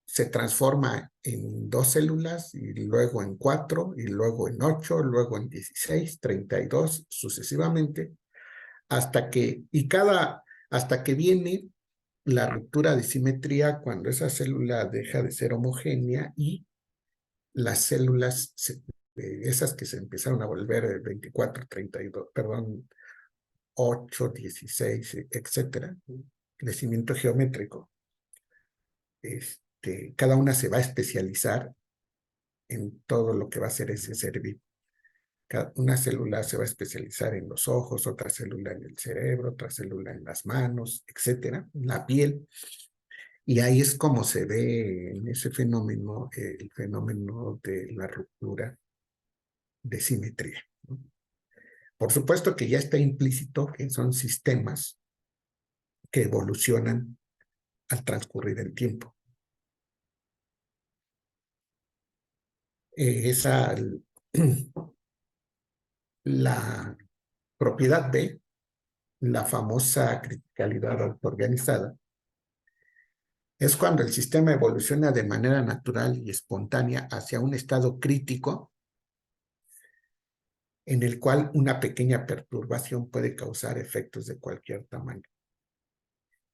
se transforma en 2 células y luego en 4 y luego en 8, luego en 16, 32, sucesivamente, hasta que viene la ruptura de simetría cuando esa célula deja de ser homogénea y las células, esas que se empezaron a volver 24, 32, perdón, 8, 16, etcétera, crecimiento geométrico, cada una se va a especializar en todo lo que va a ser ese ser vivo. Una célula se va a especializar en los ojos, otra célula en el cerebro, otra célula en las manos, etcétera, en la piel. Y ahí es como se ve en ese fenómeno, el fenómeno de la ruptura de simetría, ¿no? Por supuesto que ya está implícito que son sistemas que evolucionan al transcurrir el tiempo. Esa, la propiedad B, la famosa criticalidad autoorganizada, es cuando el sistema evoluciona de manera natural y espontánea hacia un estado crítico en el cual una pequeña perturbación puede causar efectos de cualquier tamaño.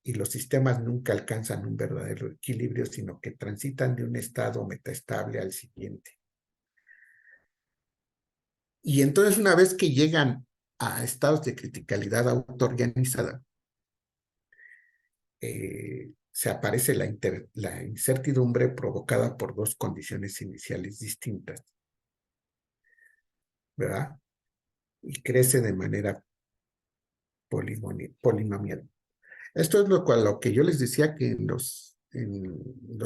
Y los sistemas nunca alcanzan un verdadero equilibrio, sino que transitan de un estado metaestable al siguiente. Y entonces una vez que llegan a estados de criticalidad autoorganizada, se aparece la incertidumbre provocada por dos condiciones iniciales distintas, ¿verdad? Y crece de manera polinomial. Esto es lo que yo les decía que en los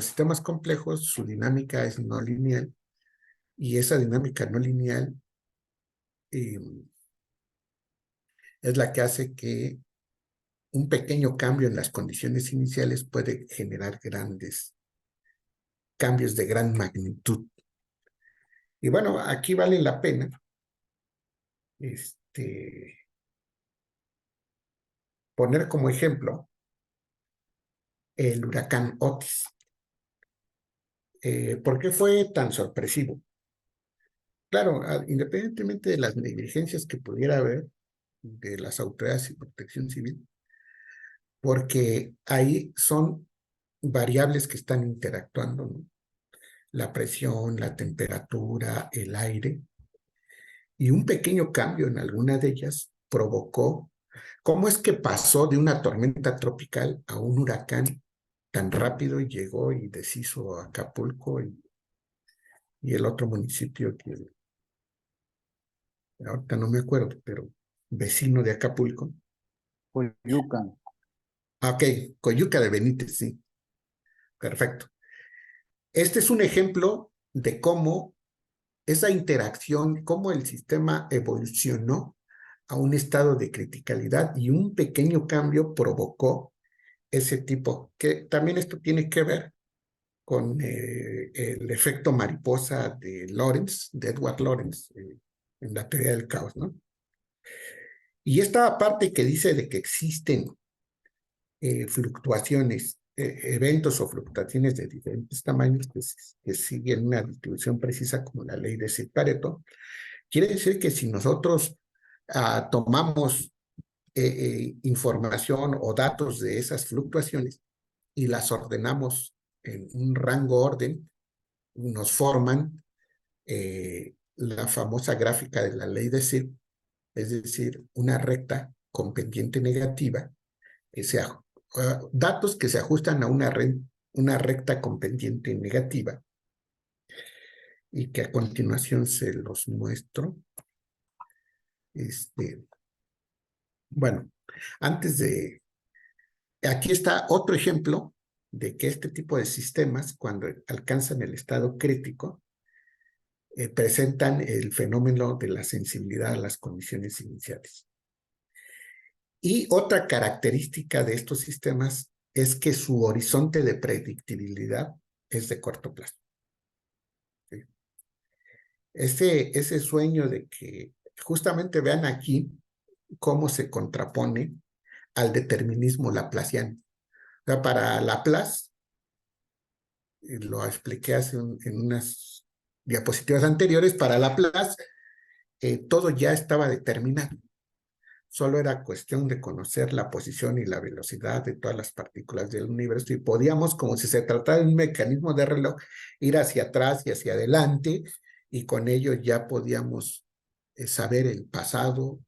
sistemas complejos su dinámica es no lineal y esa dinámica no lineal eh, es la que hace que un pequeño cambio en las condiciones iniciales puede generar grandes cambios de gran magnitud. Y bueno, aquí vale la pena poner como ejemplo el huracán Otis. ¿Por qué fue tan sorpresivo? Claro, independientemente de las negligencias que pudiera haber de las autoridades y protección civil, porque ahí son variables que están interactuando, ¿no? La presión, la temperatura, el aire, y un pequeño cambio en alguna de ellas provocó, ¿cómo es que pasó de una tormenta tropical a un huracán tan rápido y llegó y deshizo Acapulco y el otro municipio que ahorita no me acuerdo, pero vecino de Acapulco? Coyucan. Ok, Coyuca de Benítez, sí, perfecto. Este es un ejemplo de cómo esa interacción, cómo el sistema evolucionó a un estado de criticalidad y un pequeño cambio provocó ese tipo, que también esto tiene que ver con el efecto mariposa de Lorentz, de Edward Lorentz, en la teoría del caos, ¿no? Y esta parte que dice de que existen fluctuaciones, eventos o fluctuaciones de diferentes tamaños que siguen una distribución precisa como la ley de Pareto, quiere decir que si nosotros tomamos información o datos de esas fluctuaciones y las ordenamos en un rango orden, nos forman la famosa gráfica de la ley de Zip, es decir, una recta con pendiente negativa, datos que se ajustan a una recta con pendiente negativa y que a continuación se los muestro. Bueno, antes de... Aquí está otro ejemplo de que este tipo de sistemas, cuando alcanzan el estado crítico, presentan el fenómeno de la sensibilidad a las condiciones iniciales. Y otra característica de estos sistemas es que su horizonte de predictibilidad es de corto plazo. ¿Sí? Ese sueño de que justamente vean aquí cómo se contrapone al determinismo laplaciano. O sea, para Laplace, lo expliqué en unas diapositivas anteriores, para Laplace todo ya estaba determinado. Solo era cuestión de conocer la posición y la velocidad de todas las partículas del universo y podíamos, como si se tratara de un mecanismo de reloj, ir hacia atrás y hacia adelante y con ello ya podíamos saber el pasado,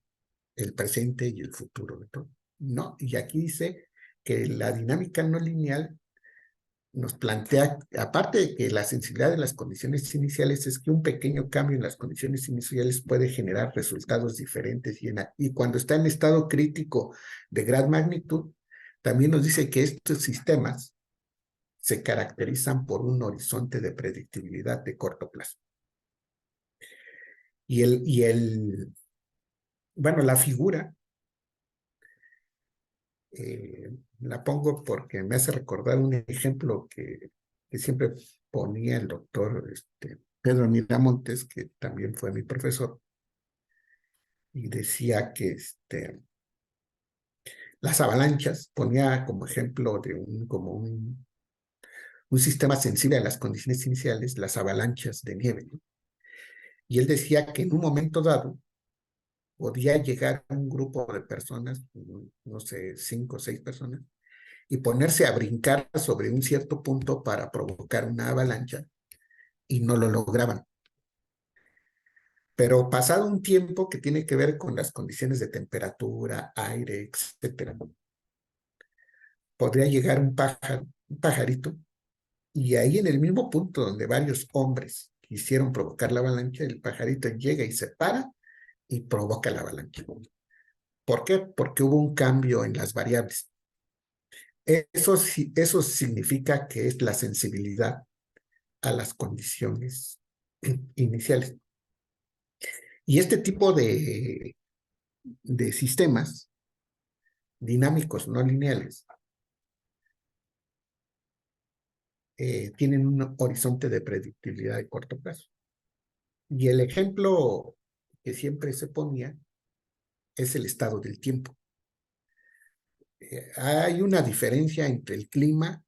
el presente y el futuro de todo. No, y aquí dice que la dinámica no lineal nos plantea, aparte de que la sensibilidad de las condiciones iniciales es que un pequeño cambio en las condiciones iniciales puede generar resultados diferentes y cuando está en estado crítico de gran magnitud, también nos dice que estos sistemas se caracterizan por un horizonte de predictibilidad de corto plazo. Bueno, la figura la pongo porque me hace recordar un ejemplo que siempre ponía el doctor Pedro Miramontes, que también fue mi profesor, y decía que las avalanchas, ponía como ejemplo de un sistema sensible a las condiciones iniciales, las avalanchas de nieve, ¿no? Y él decía que en un momento dado podía llegar un grupo de personas, no sé, 5 o 6 personas, y ponerse a brincar sobre un cierto punto para provocar una avalancha y no lo lograban. Pero pasado un tiempo que tiene que ver con las condiciones de temperatura, aire, etcétera, podría llegar un pajarito, y ahí en el mismo punto donde varios hombres quisieron provocar la avalancha, el pajarito llega y se para y provoca la avalancha. ¿Por qué? Porque hubo un cambio en las variables. Eso significa que es la sensibilidad a las condiciones iniciales. Y este tipo de sistemas dinámicos no lineales tienen un horizonte de predictibilidad de corto plazo. Y el ejemplo que siempre se ponía es el estado del tiempo. Hay una diferencia entre el clima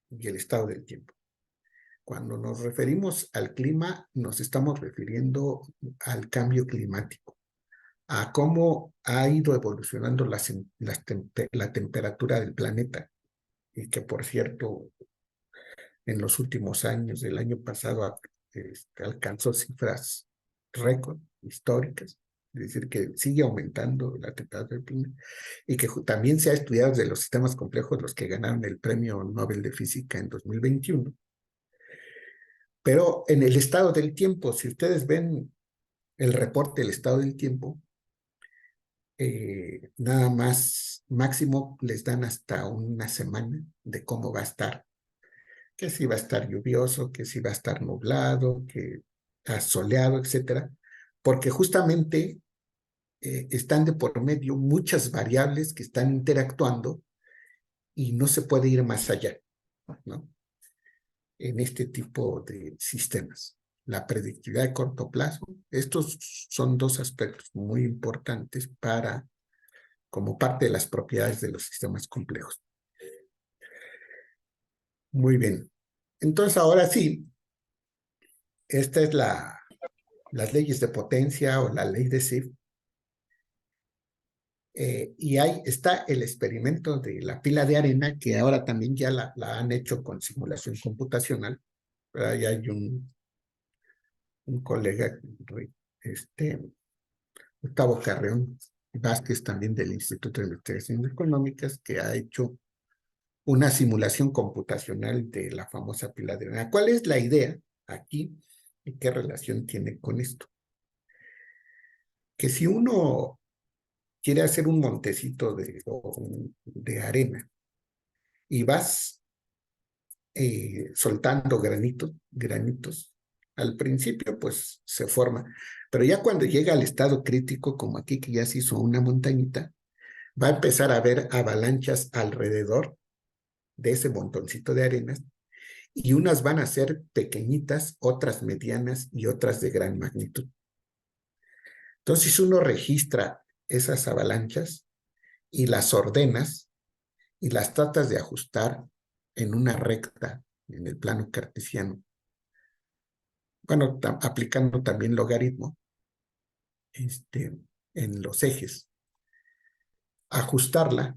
y el estado del tiempo. Cuando nos referimos al clima, nos estamos refiriendo al cambio climático, a cómo ha ido evolucionando la temperatura del planeta, y que por cierto, en los últimos años, del año pasado, alcanzó cifras récord históricas, es decir, que sigue aumentando la temperatura del planeta, y que también se ha estudiado de los sistemas complejos, los que ganaron el Premio Nobel de Física en 2021. Pero en el estado del tiempo, si ustedes ven el reporte del estado del tiempo, nada más máximo les dan hasta una semana de cómo va a estar, que si va a estar lluvioso, que si va a estar nublado, que soleado, etcétera, porque justamente están de por medio muchas variables que están interactuando y no se puede ir más allá, ¿no? En este tipo de sistemas. La predictividad de corto plazo, estos son dos aspectos muy importantes como parte de las propiedades de los sistemas complejos. Muy bien. Entonces, ahora sí, esta es las leyes de potencia o la ley de Sif. Y ahí está el experimento de la pila de arena, que ahora también ya la han hecho con simulación computacional. Ahí hay un colega, Gustavo Carreón Vázquez, también del Instituto de Investigaciones Económicas, que ha hecho una simulación computacional de la famosa pila de arena. ¿Cuál es la idea aquí y qué relación tiene con esto? Que si uno quiere hacer un montecito de arena y vas soltando granitos, al principio pues se forma, pero ya cuando llega al estado crítico, como aquí que ya se hizo una montañita, va a empezar a haber avalanchas alrededor de ese montoncito de arenas, y unas van a ser pequeñitas, otras medianas y otras de gran magnitud. Entonces uno registra esas avalanchas y las ordenas y las tratas de ajustar en una recta en el plano cartesiano. Bueno, aplicando también logaritmo en los ejes. Ajustarla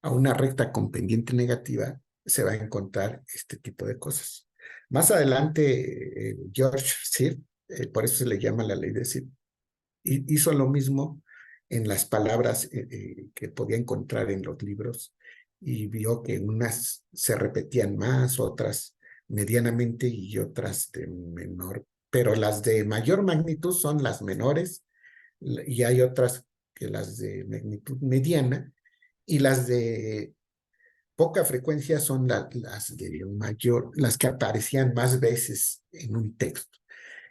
a una recta con pendiente negativa, se va a encontrar este tipo de cosas. Más adelante, George Sirr, por eso se le llama la ley de Sirr, hizo lo mismo en las palabras que podía encontrar en los libros, y vio que unas se repetían más, otras medianamente y otras de menor, pero las de mayor magnitud son las menores, y hay otras que las de magnitud mediana, y las de poca frecuencia son las de mayor, las que aparecían más veces en un texto.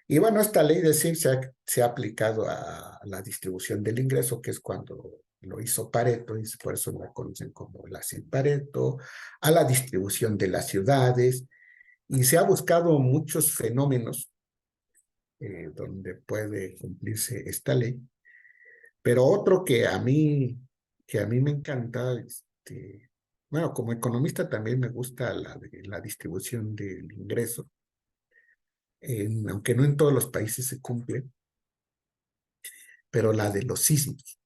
Y bueno, esta ley de Sirr se ha aplicado a la distribución del ingreso, que es cuando lo hizo Pareto, y por eso la conocen como la Sirr-Pareto, a la distribución de las ciudades, y se ha buscado muchos fenómenos donde puede cumplirse esta ley. Pero otro que a mí me encanta, bueno, como economista también me gusta la distribución del ingreso, aunque no en todos los países se cumple, pero la de los sismos.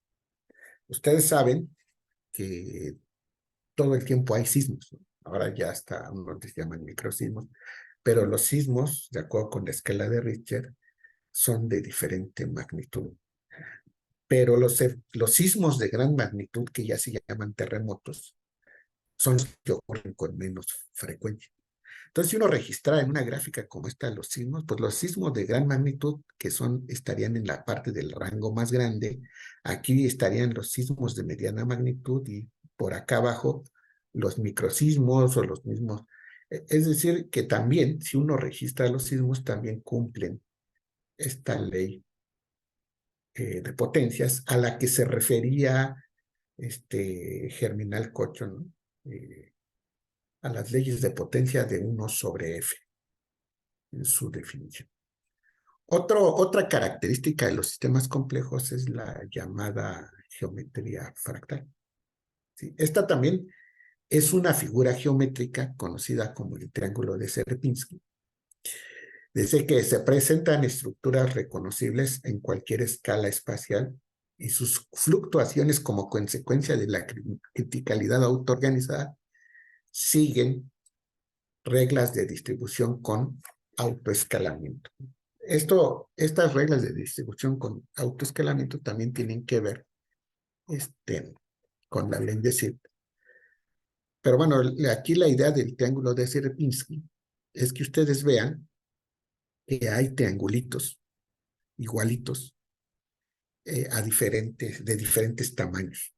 Ustedes saben que todo el tiempo hay sismos, ¿no? Ahora ya hasta unos se llaman microsismos, pero los sismos, de acuerdo con la escala de Richter, son de diferente magnitud. Pero los sismos de gran magnitud, que ya se llaman terremotos, son los que ocurren con menos frecuencia. Entonces, si uno registra en una gráfica como esta los sismos, pues los sismos de gran magnitud, que estarían en la parte del rango más grande, aquí estarían los sismos de mediana magnitud, y por acá abajo los microsismos o los mismos. Es decir, que también, si uno registra los sismos, también cumplen esta ley de potencias a la que se refería Germinal Cocho, ¿no? A las leyes de potencia de 1 sobre F, en su definición. Otra característica de los sistemas complejos es la llamada geometría fractal. ¿Sí? Esta también es una figura geométrica conocida como el triángulo de Sierpinski. Dice que se presentan estructuras reconocibles en cualquier escala espacial y sus fluctuaciones como consecuencia de la criticalidad autoorganizada siguen reglas de distribución con autoescalamiento. Estas reglas de distribución con autoescalamiento también tienen que ver con la ley de Sirp. Pero bueno, aquí la idea del triángulo de Sierpinski es que ustedes vean que hay triangulitos igualitos de diferentes tamaños.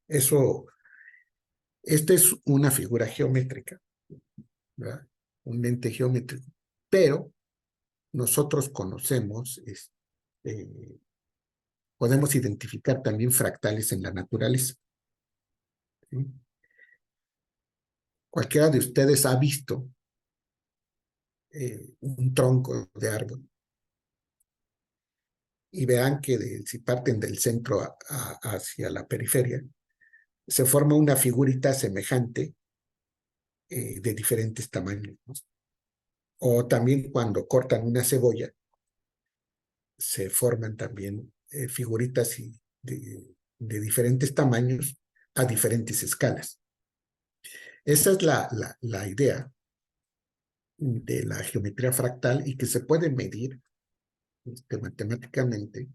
Esta es una figura geométrica, ¿verdad? Un ente geométrico, pero nosotros conocemos, podemos identificar también fractales en la naturaleza. ¿Sí? Cualquiera de ustedes ha visto un tronco de árbol y verán que si parten del centro hacia la periferia, se forma una figurita semejante de diferentes tamaños, ¿no? O también cuando cortan una cebolla, se forman también figuritas de diferentes tamaños a diferentes escalas. Esa es la idea de la geometría fractal y que se puede medir matemáticamente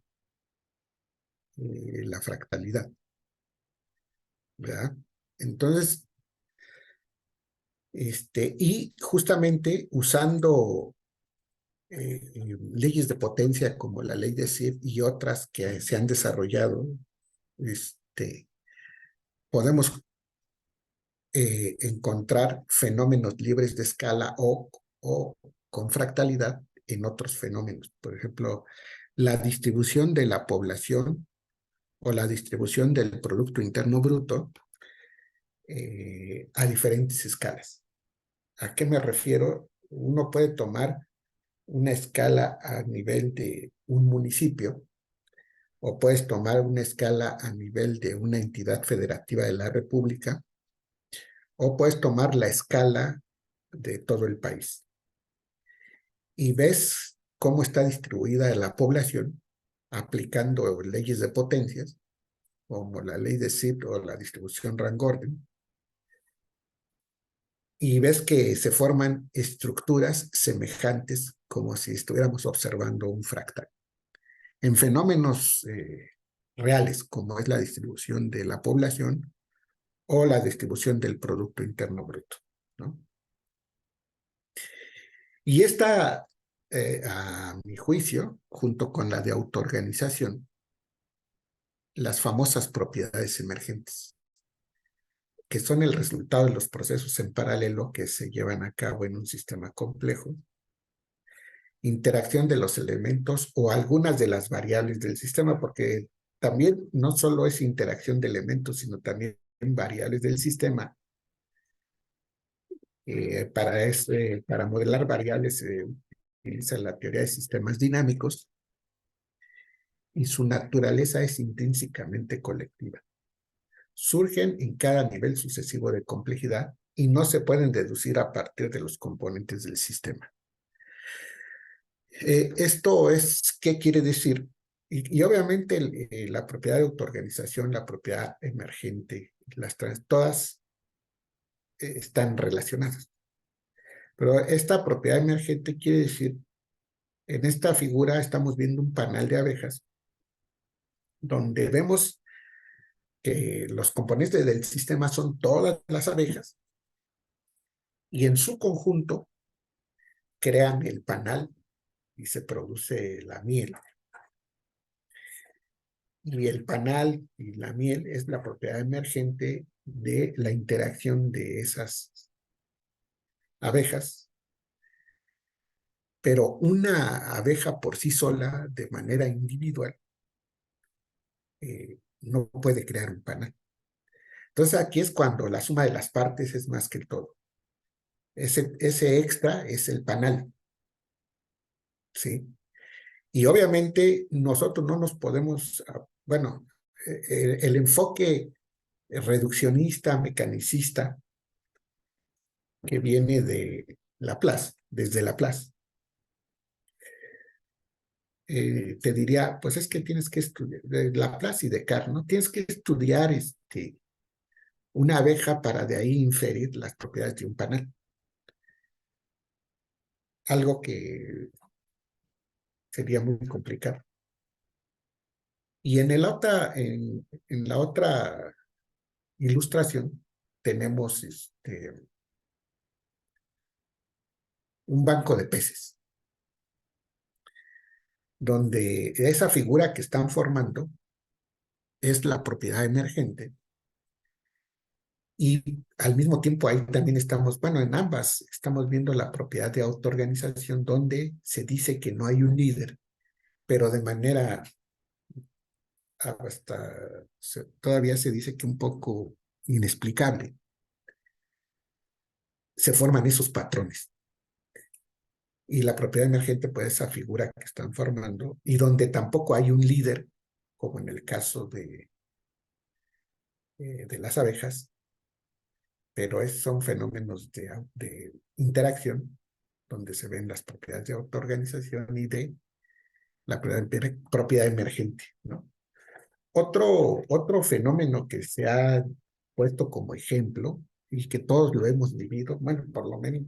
la fractalidad, ¿verdad? Entonces, y justamente usando leyes de potencia como la ley de Sirp y otras que se han desarrollado, podemos encontrar fenómenos libres de escala o con fractalidad en otros fenómenos. Por ejemplo, la distribución de la población o la distribución del Producto Interno Bruto a diferentes escalas. ¿A qué me refiero? Uno puede tomar una escala a nivel de un municipio o puedes tomar una escala a nivel de una entidad federativa de la República o puedes tomar la escala de todo el país. Y ves cómo está distribuida la población aplicando leyes de potencias, como la ley de Sirp o la distribución Rangorden, y ves que se forman estructuras semejantes como si estuviéramos observando un fractal. En fenómenos reales, como es la distribución de la población o la distribución del Producto Interno Bruto, ¿no? Y esta, a mi juicio, junto con la de autoorganización, las famosas propiedades emergentes, que son el resultado de los procesos en paralelo que se llevan a cabo en un sistema complejo, interacción de los elementos o algunas de las variables del sistema, porque también no solo es interacción de elementos, sino también variables del sistema. Para modelar variables se utiliza la teoría de sistemas dinámicos y su naturaleza es intrínsecamente colectiva. Surgen en cada nivel sucesivo de complejidad y no se pueden deducir a partir de los componentes del sistema. Esto es, ¿qué quiere decir? Y obviamente la propiedad de autoorganización, la propiedad emergente, todas están relacionadas. Pero esta propiedad emergente quiere decir, en esta figura estamos viendo un panal de abejas, donde vemos que los componentes del sistema son todas las abejas, y en su conjunto crean el panal y se produce la miel. Y el panal y la miel es la propiedad emergente de la interacción de esas abejas. Pero una abeja por sí sola, de manera individual, no puede crear un panal. Entonces aquí es cuando la suma de las partes es más que el todo. Ese extra es el panal, ¿sí? Y obviamente nosotros no nos podemos, bueno, el enfoque reduccionista, mecanicista, que viene de Laplace, desde Laplace, te diría, pues es que tienes que estudiar, de Laplace y Descartes, ¿no? Tienes que estudiar una abeja para de ahí inferir las propiedades de un panal. Algo que sería muy complicado. Y en la otra ilustración tenemos un banco de peces, donde esa figura que están formando es la propiedad emergente. Y al mismo tiempo ahí también estamos, bueno, en ambas estamos viendo la propiedad de autoorganización, donde se dice que no hay un líder, pero de manera todavía se dice que un poco inexplicable, se forman esos patrones. Y la propiedad emergente, pues esa figura que están formando, y donde tampoco hay un líder, como en el caso de las abejas, pero son fenómenos de interacción, donde se ven las propiedades de autoorganización y de la propiedad emergente, ¿no? Otro fenómeno que se ha puesto como ejemplo y que todos lo hemos vivido, bueno, por lo menos,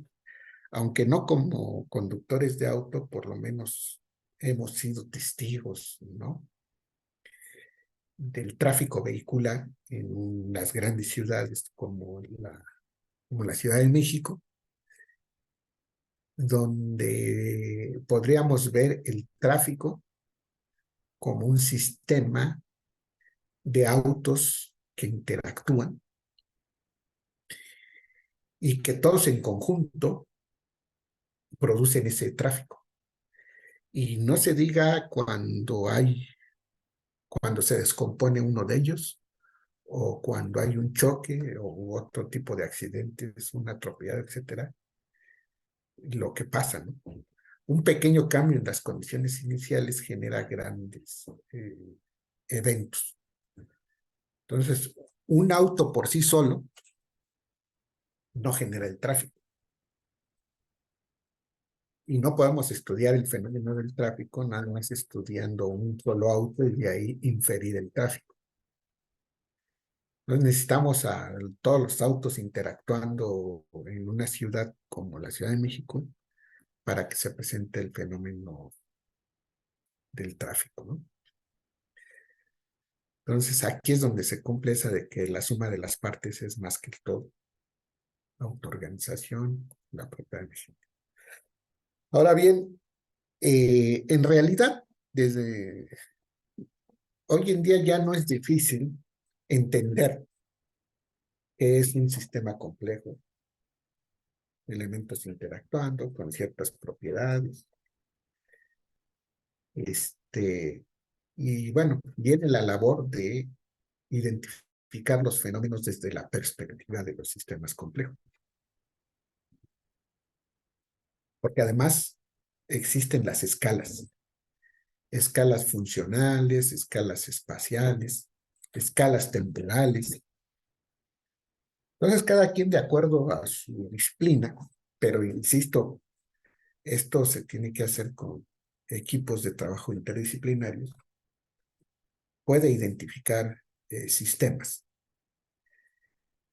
aunque no como conductores de auto, por lo menos hemos sido testigos, ¿no? Del tráfico vehicular en las grandes ciudades como la Ciudad de México, donde podríamos ver el tráfico como un sistema de autos que interactúan y que todos en conjunto producen ese tráfico. Y no se diga cuando se descompone uno de ellos, o cuando hay un choque o otro tipo de accidentes, un atropellado, etcétera, lo que pasa, ¿no? Un pequeño cambio en las condiciones iniciales genera grandes eventos. Entonces, un auto por sí solo no genera el tráfico. Y no podemos estudiar el fenómeno del tráfico nada más estudiando un solo auto y de ahí inferir el tráfico. Entonces necesitamos a todos los autos interactuando en una ciudad como la Ciudad de México para que se presente el fenómeno del tráfico, ¿no? Entonces aquí es donde se cumple esa de que la suma de las partes es más que el todo. Autoorganización, la propiedad emergente. Ahora bien, en realidad, desde hoy en día ya no es difícil entender que es un sistema complejo, elementos interactuando con ciertas propiedades. Y bueno, viene la labor de identificar los fenómenos desde la perspectiva de los sistemas complejos. Porque además existen las escalas funcionales, escalas espaciales, escalas temporales. Entonces, cada quien de acuerdo a su disciplina, pero insisto, esto se tiene que hacer con equipos de trabajo interdisciplinarios, puede identificar sistemas.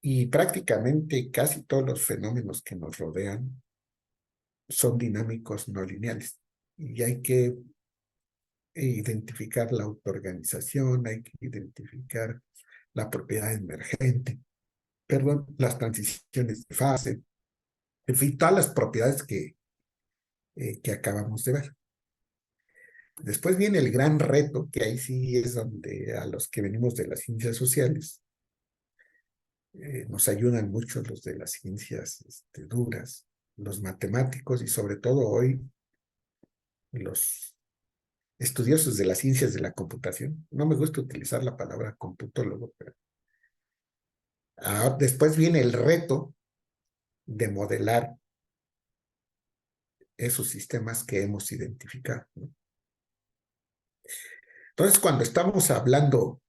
Y prácticamente casi todos los fenómenos que nos rodean son dinámicos no lineales. Y hay que identificar la autoorganización, hay que identificar la propiedad emergente, perdón, las transiciones de fase, en fin, todas las propiedades que acabamos de ver. Después viene el gran reto, que ahí sí es donde a los que venimos de las ciencias sociales nos ayudan mucho los de las ciencias duras, los matemáticos y sobre todo hoy los estudiosos de las ciencias de la computación. No me gusta utilizar la palabra computólogo, pero después viene el reto de modelar esos sistemas que hemos identificado, ¿no? Entonces, cuando estamos hablando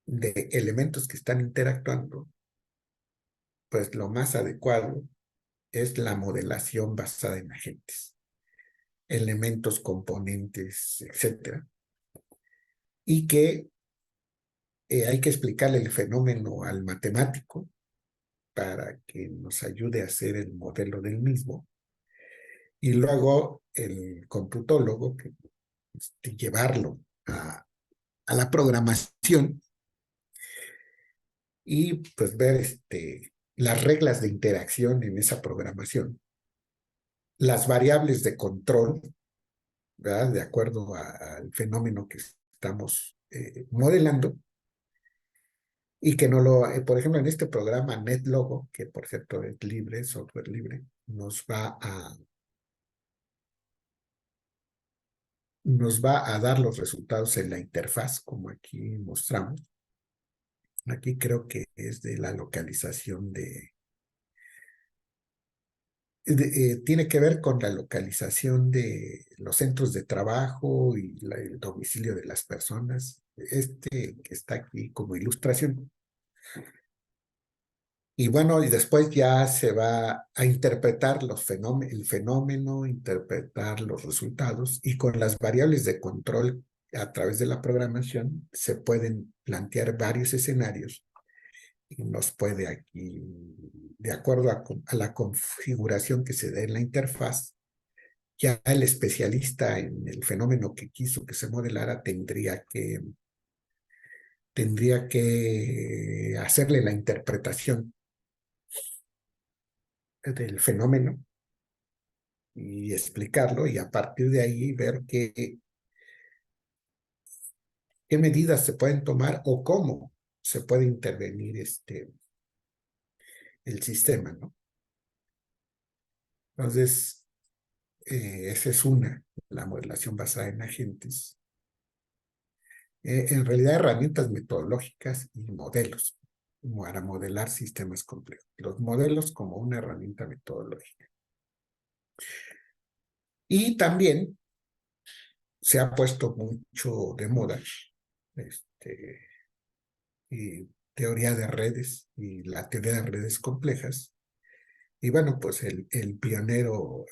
de elementos que están interactuando, pues lo más adecuado es la modelación basada en agentes. elementos, componentes, etcétera, y que hay que explicarle el fenómeno al matemático para que nos ayude a hacer el modelo del mismo, y luego el computólogo que llevarlo a la programación y pues ver las reglas de interacción en esa programación, las variables de control, ¿verdad? De acuerdo al fenómeno que estamos modelando, y que no lo, por ejemplo, en este programa NetLogo, que por cierto es libre, software libre, nos va a dar los resultados en la interfaz, como aquí mostramos. Aquí creo que es de la localización tiene que ver con la localización de los centros de trabajo y el domicilio de las personas. Que está aquí como ilustración. Y bueno, y después ya se va a interpretar el fenómeno, interpretar los resultados, y con las variables de control a través de la programación se pueden plantear varios escenarios, y nos puede aquí, de acuerdo a la configuración que se dé en la interfaz, ya el especialista en el fenómeno que quiso que se modelara tendría que hacerle la interpretación del fenómeno y explicarlo, y a partir de ahí ver qué medidas se pueden tomar o cómo se puede intervenir el sistema, ¿no? Entonces, esa es la modelación basada en agentes. En realidad, herramientas metodológicas y modelos para modelar sistemas complejos. Los modelos como una herramienta metodológica. Y también se ha puesto mucho de moda y teoría de redes y la teoría de redes complejas. Y bueno, pues el pionero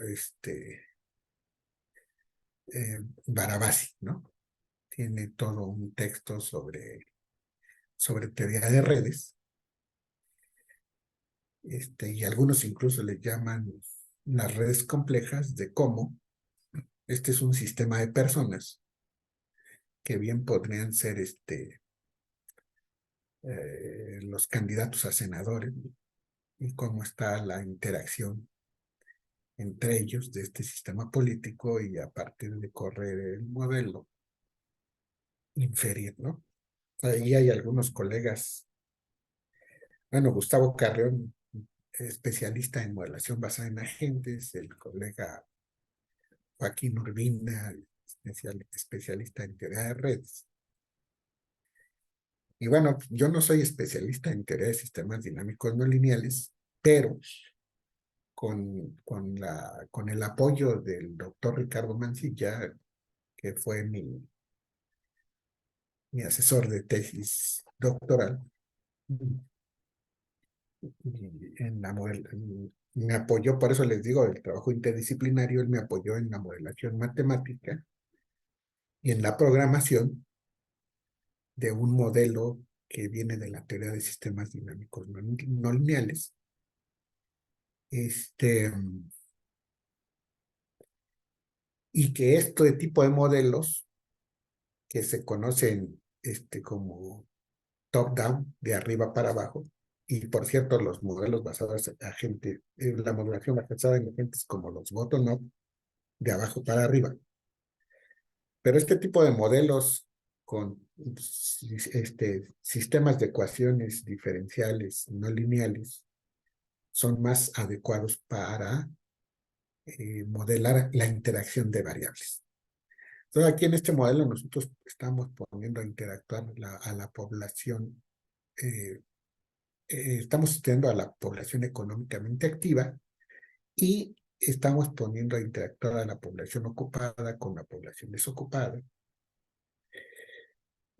Barabasi, ¿no? Tiene todo un texto sobre teoría de redes. Y algunos incluso le llaman las redes complejas, de cómo este es un sistema de personas que bien podrían ser los candidatos a senadores, ¿no? Y cómo está la interacción entre ellos de este sistema político, y a partir de correr el modelo inferir, ¿no? Ahí hay algunos colegas, bueno, Gustavo Carrión, especialista en modelación basada en agentes, el colega Joaquín Urbina, especialista en teoría de redes. Y bueno, yo no soy especialista en teoría de sistemas dinámicos no lineales, pero con el apoyo del doctor Ricardo Mancilla, que fue mi asesor de tesis doctoral, me apoyó, por eso les digo, el trabajo interdisciplinario. Él me apoyó en la modelación matemática y en la programación de un modelo que viene de la teoría de sistemas dinámicos no lineales. Y que este tipo de modelos, que se conocen como top-down, de arriba para abajo, y por cierto, los modelos basados en agentes, la modelación basada en agentes como los bottom-up, de abajo para arriba. Pero este tipo de modelos con sistemas de ecuaciones diferenciales no lineales son más adecuados para modelar la interacción de variables. Entonces, aquí en este modelo nosotros estamos poniendo a interactuar a la población, estamos estudiando a la población económicamente activa, y estamos poniendo a interactuar a la población ocupada con la población desocupada,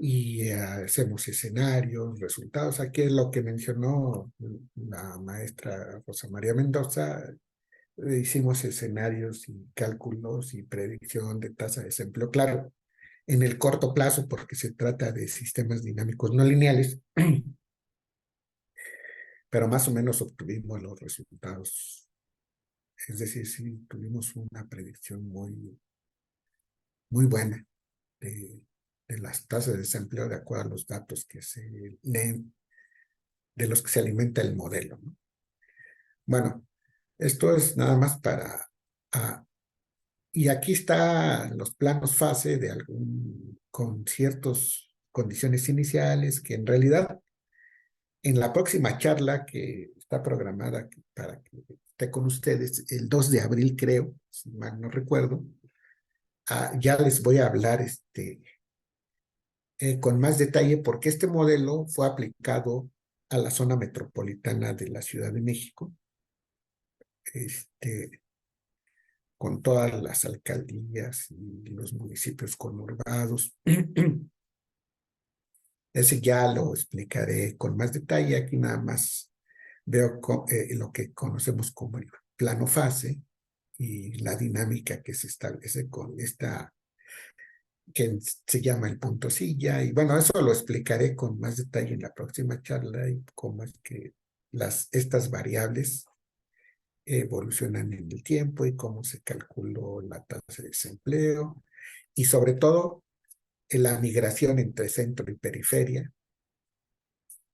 y hacemos escenarios, resultados. Aquí es lo que mencionó la maestra Rosa María Mendoza, hicimos escenarios y cálculos y predicción de tasa de desempleo. Claro, en el corto plazo, porque se trata de sistemas dinámicos no lineales, pero más o menos obtuvimos los resultados. Es decir, sí, tuvimos una predicción muy buena de las tasas de desempleo de acuerdo a los datos que se leen, de los que se alimenta el modelo, ¿no? Bueno, esto es nada más para... y aquí están los planos fase de con ciertas condiciones iniciales que en realidad en la próxima charla que está programada para que esté con ustedes el 2 de abril, creo, si mal no recuerdo, ya les voy a hablar con más detalle porque este modelo fue aplicado a la zona metropolitana de la Ciudad de México, con todas las alcaldías y los municipios conurbados. Ese ya lo explicaré con más detalle. Aquí nada más veo lo que conocemos como el plano fase y la dinámica que se establece con esta que se llama el punto silla. Y bueno, eso lo explicaré con más detalle en la próxima charla y cómo es que estas variables evolucionan en el tiempo y cómo se calculó la tasa de desempleo y sobre todo la migración entre centro y periferia,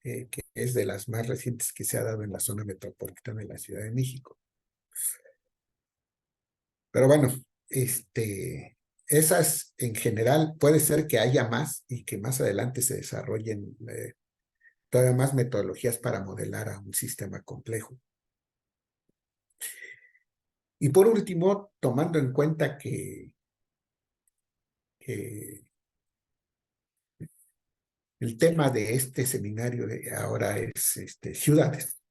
que es de las más recientes que se ha dado en la zona metropolitana de la Ciudad de México. Pero bueno, esas en general puede ser que haya más y que más adelante se desarrollen todavía más metodologías para modelar a un sistema complejo. Y por último, tomando en cuenta que el tema de este seminario de ahora es ciudades,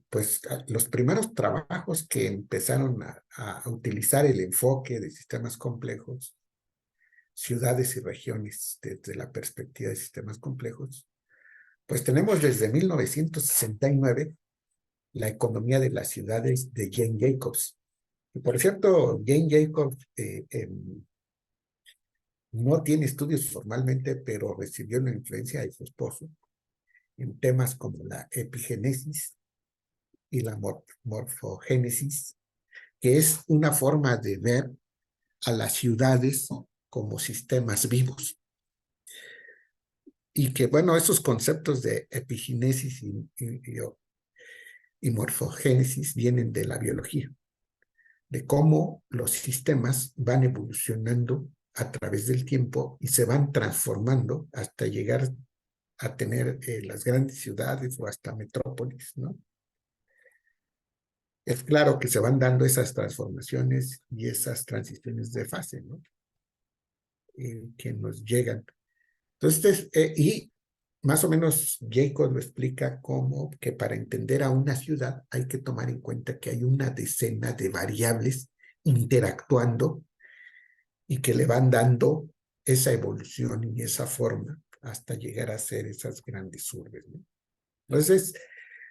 pues los primeros trabajos que empezaron a utilizar el enfoque de sistemas complejos, ciudades y regiones desde la perspectiva de sistemas complejos, pues tenemos desde 1969 la economía de las ciudades de Jane Jacobs. Y por cierto, Jane Jacobs no tiene estudios formalmente, pero recibió la influencia de su esposo en temas como la epigénesis y la morfogénesis, que es una forma de ver a las ciudades como sistemas vivos. Y que, bueno, esos conceptos de epigénesis y morfogénesis vienen de la biología, de cómo los sistemas van evolucionando a través del tiempo y se van transformando hasta llegar a tener las grandes ciudades o hasta metrópolis, ¿no? Es claro que se van dando esas transformaciones y esas transiciones de fase, ¿no? Que nos llegan. Entonces, y más o menos Jacob lo explica como que para entender a una ciudad hay que tomar en cuenta que hay una decena de variables interactuando y que le van dando esa evolución y esa forma hasta llegar a ser esas grandes urbes, ¿no? Entonces,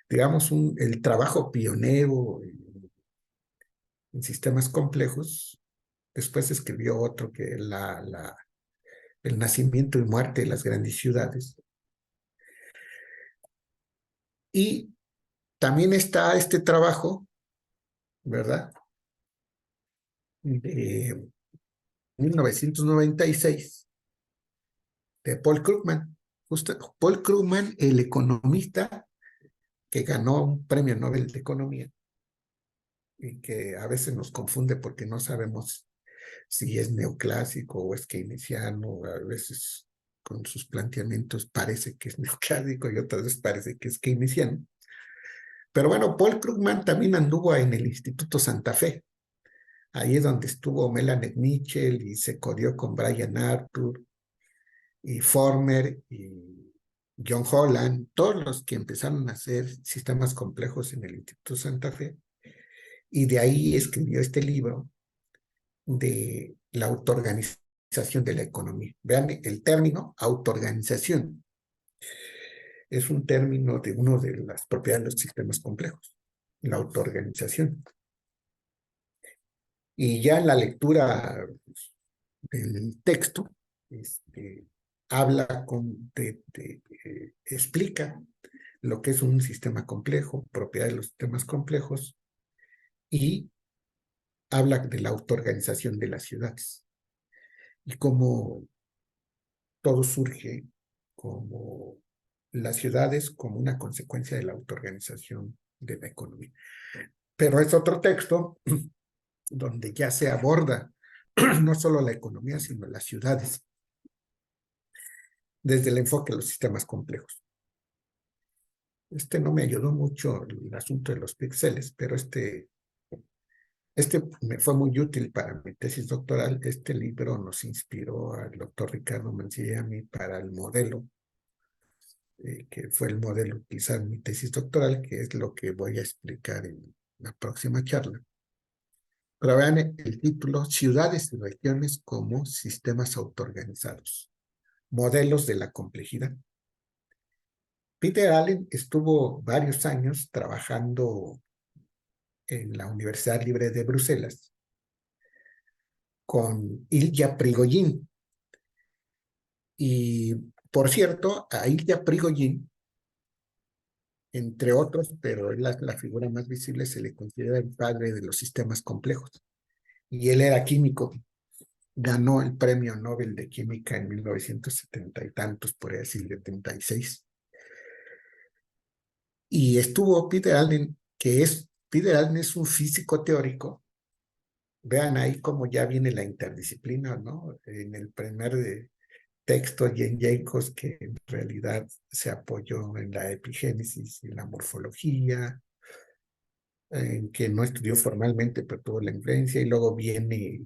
digamos, el trabajo pionero en sistemas complejos, después escribió otro que el nacimiento y muerte de las grandes ciudades. Y también está este trabajo, ¿verdad? De 1996, de Paul Krugman. Justo Paul Krugman, el economista que ganó un premio Nobel de Economía y que a veces nos confunde porque no sabemos si es neoclásico o es keynesiano, a veces con sus planteamientos parece que es neoclásico y otras veces parece que es keynesiano. Pero bueno, Paul Krugman también anduvo en el Instituto Santa Fe. Ahí es donde estuvo Melanie Mitchell y se codió con Brian Arthur y Former y John Holland, todos los que empezaron a hacer sistemas complejos en el Instituto Santa Fe. Y de ahí escribió este libro de la autoorganización de la economía. Vean el término autoorganización. Es un término de una de las propiedades de los sistemas complejos. la autoorganización. Y ya en la lectura del texto, habla explica lo que es un sistema complejo, propiedades de los sistemas complejos, y habla de la autoorganización de las ciudades y cómo todo surge como las ciudades como una consecuencia de la autoorganización de la economía. Pero es otro texto donde ya se aborda no solo la economía, sino las ciudades, desde el enfoque de los sistemas complejos. No me ayudó mucho el asunto de los píxeles, pero me fue muy útil para mi tesis doctoral. Este libro nos inspiró al doctor Ricardo Mancilla y a mí para el modelo, que fue el modelo utilizado en mi tesis doctoral, que es lo que voy a explicar en la próxima charla. Pero vean el título: Ciudades y regiones como sistemas autoorganizados, modelos de la complejidad. Peter Allen estuvo varios años trabajando en la Universidad Libre de Bruselas con Ilya Prigogine. Y, por cierto, a Ilya Prigogine, entre otros, pero es la figura más visible, se le considera el padre de los sistemas complejos. Y él era químico. Ganó el premio Nobel de Química en 1970 y tantos, por decir, 76. Y estuvo Peter Allen es un físico teórico. Vean ahí cómo ya viene la interdisciplina, ¿no? En el primer texto, Jane Jacobs, que en realidad se apoyó en la epigénesis y la morfología, en que no estudió formalmente, pero tuvo la influencia, y luego viene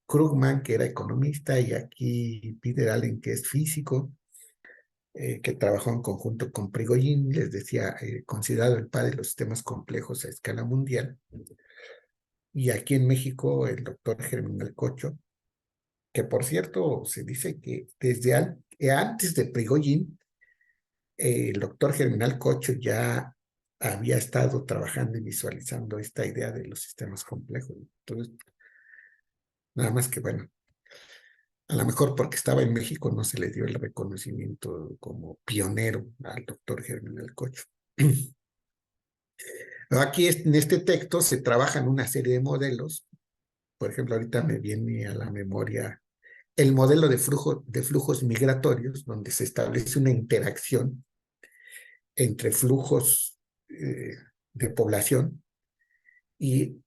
Krugman, que era economista, y aquí Peter Allen, que es físico, que trabajó en conjunto con Prigogine, les decía, considerado el padre de los sistemas complejos a escala mundial. Y aquí en México, el doctor Germinal Cocho, que por cierto se dice que desde antes de Prigogine, el doctor Germinal Cocho ya había estado trabajando y visualizando esta idea de los sistemas complejos. Entonces, nada más que bueno, a lo mejor porque estaba en México no se le dio el reconocimiento como pionero al doctor Germinal Cocho. Aquí en este texto se trabajan una serie de modelos. Por ejemplo, ahorita me viene a la memoria el modelo de flujos migratorios, donde se establece una interacción entre flujos de población y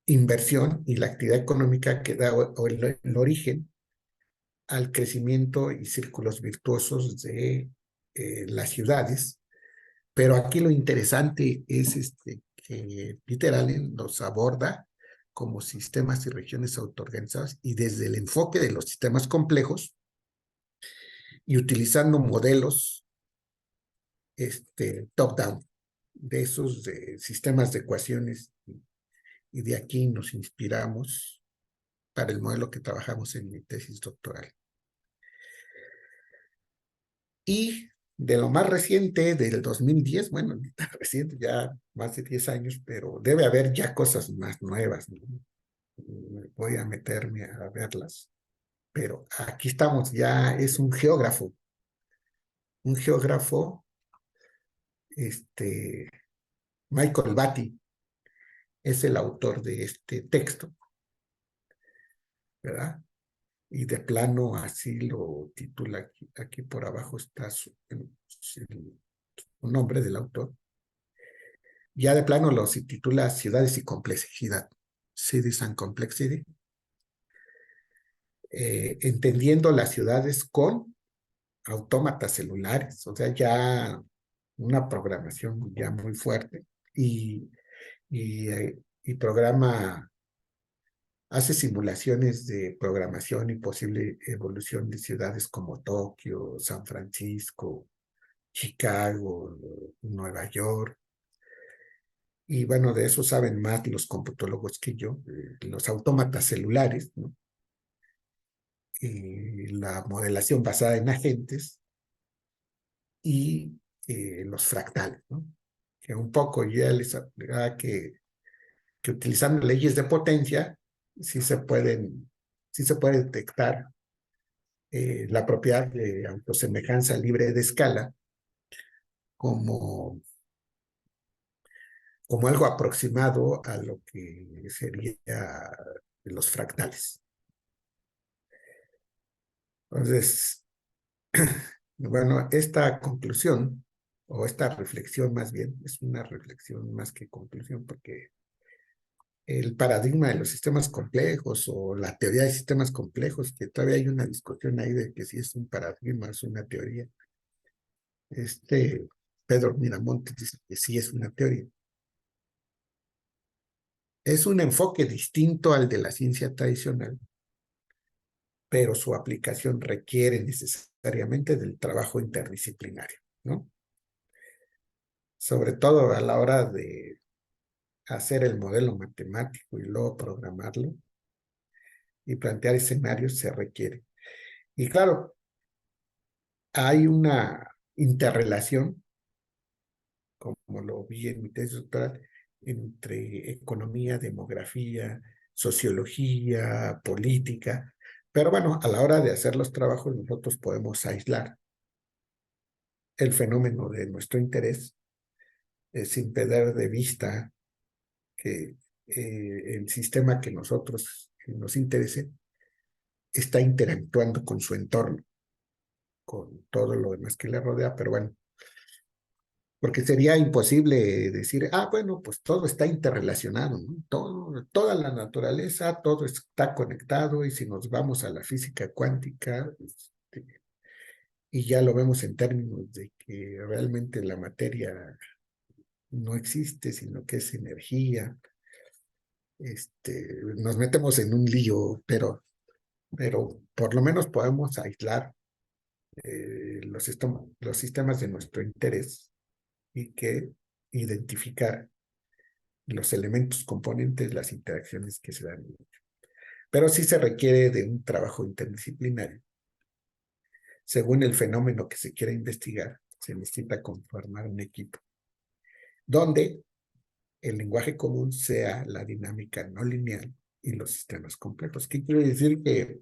inversión y la actividad económica que da el origen al crecimiento y círculos virtuosos de las ciudades. Pero aquí lo interesante es que Peter Allen los aborda como sistemas y regiones autoorganizadas y desde el enfoque de los sistemas complejos y utilizando modelos top-down de esos sistemas de ecuaciones, y de aquí nos inspiramos para el modelo que trabajamos en mi tesis doctoral. Y de lo más reciente, del 2010, bueno, ni tan reciente, ya más de 10 años, pero debe haber ya cosas más nuevas, ¿no? Voy a meterme a verlas. Pero aquí estamos, ya es un geógrafo, Michael Batty, es el autor de este texto, ¿verdad? Y de plano así lo titula aquí por abajo está el nombre del autor. Ya de plano lo se titula Ciudades y Complejidad, Cities and Complexity, entendiendo las ciudades con autómatas celulares, o sea, ya una programación ya muy fuerte, y programa, hace simulaciones de programación y posible evolución de ciudades como Tokio, San Francisco, Chicago, Nueva York. Y bueno, de eso saben más los computólogos que yo, los autómatas celulares, ¿no? La modelación basada en agentes y los fractales, ¿no? que un poco ya les que utilizando leyes de potencia, sí se puede detectar la propiedad de autosemejanza libre de escala como, como algo aproximado a lo que sería los fractales. Entonces, bueno, esta conclusión, o esta reflexión más bien, es una reflexión más que conclusión, porque el paradigma de los sistemas complejos o la teoría de sistemas complejos, que todavía hay una discusión ahí de que si es un paradigma, es una teoría. Pedro Miramontes dice que sí es una teoría. Es un enfoque distinto al de la ciencia tradicional, pero su aplicación requiere necesariamente del trabajo interdisciplinario, ¿no? Sobre todo a la hora de hacer el modelo matemático y luego programarlo y plantear escenarios se requiere. Y claro, hay una interrelación, como lo vi en mi tesis doctoral, entre economía, demografía, sociología, política, pero bueno, a la hora de hacer los trabajos nosotros podemos aislar el fenómeno de nuestro interés sin perder de vista que el sistema que nos interese está interactuando con su entorno, con todo lo demás que le rodea, pero bueno, porque sería imposible decir, bueno, pues todo está interrelacionado, ¿no? Toda la naturaleza, todo está conectado, y si nos vamos a la física cuántica, y ya lo vemos en términos de que realmente la materia no existe, sino que es energía, nos metemos en un lío, pero por lo menos podemos aislar los sistemas de nuestro interés y que identificar los elementos componentes, las interacciones que se dan. Pero sí se requiere de un trabajo interdisciplinario. Según el fenómeno que se quiera investigar, se necesita conformar un equipo donde el lenguaje común sea la dinámica no lineal y los sistemas complejos. ¿Qué quiere decir? Que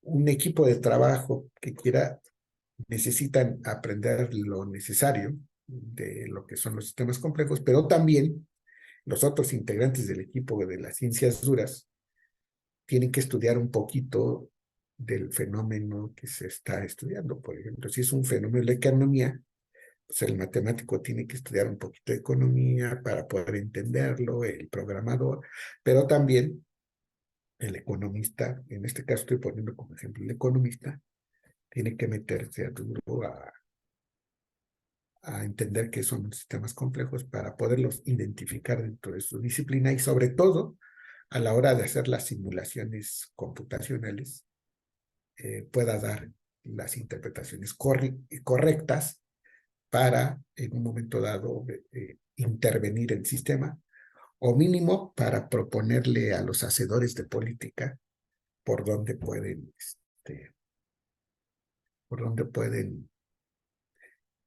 un equipo de trabajo que quiera necesitan aprender lo necesario de lo que son los sistemas complejos, pero también los otros integrantes del equipo de las ciencias duras tienen que estudiar un poquito del fenómeno que se está estudiando. Por ejemplo, si es un fenómeno de economía, pues el matemático tiene que estudiar un poquito de economía para poder entenderlo, el programador, pero también el economista, en este caso estoy poniendo como ejemplo el economista, tiene que meterse a duro a entender qué son los sistemas complejos para poderlos identificar dentro de su disciplina, y sobre todo a la hora de hacer las simulaciones computacionales pueda dar las interpretaciones correctas para en un momento dado intervenir el sistema, o mínimo para proponerle a los hacedores de política por dónde pueden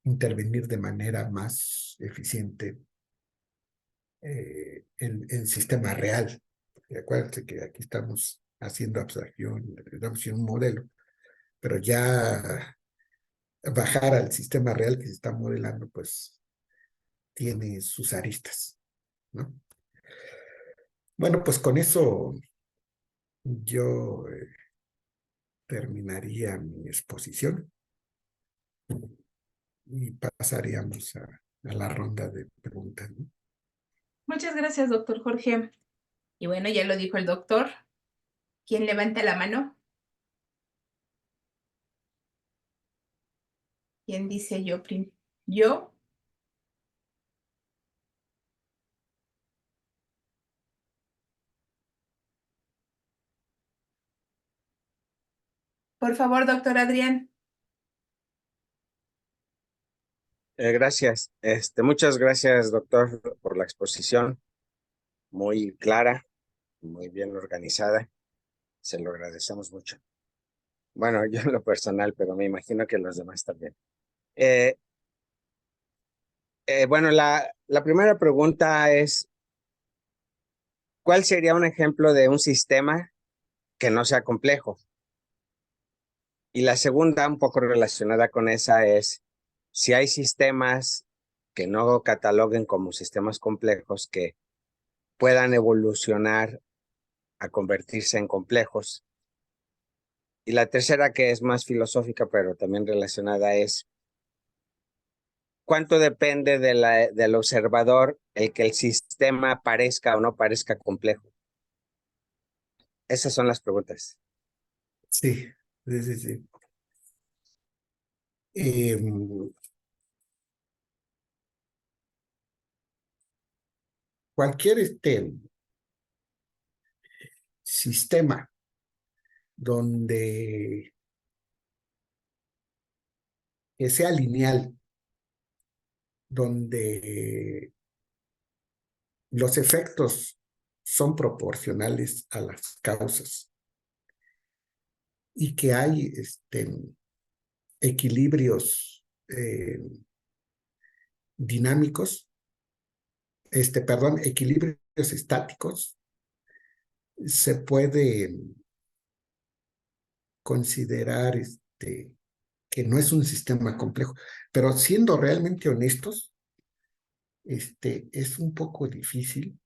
intervenir de manera más eficiente el sistema real. Y acuérdense que aquí estamos haciendo abstracción, estamos haciendo un modelo, pero ya bajar al sistema real que se está modelando, pues tiene sus aristas, ¿no? Bueno, pues con eso yo terminaría mi exposición y pasaríamos a la ronda de preguntas, ¿no? Muchas gracias, doctor Jorge. Y bueno, ya lo dijo el doctor. ¿Quién levanta la mano? ¿Quién dice yo? Yo. Por favor, doctor Adrián. Gracias. Muchas gracias, doctor, por la exposición. Muy clara, muy bien organizada. Se lo agradecemos mucho. Bueno, yo en lo personal, pero me imagino que los demás también. Bueno, la primera pregunta es, ¿cuál sería un ejemplo de un sistema que no sea complejo? Y la segunda, un poco relacionada con esa, es si hay sistemas que no cataloguen como sistemas complejos que puedan evolucionar a convertirse en complejos. Y la tercera, que es más filosófica, pero también relacionada, es cuánto depende del observador el que el sistema parezca o no parezca complejo. Esas son las preguntas. Sí, sí, sí, sí. Cualquier sistema donde que sea lineal, donde los efectos son proporcionales a las causas y que hay equilibrios dinámicos, perdón, equilibrios estáticos, se puede considerar que no es un sistema complejo, pero siendo realmente honestos, es un poco difícil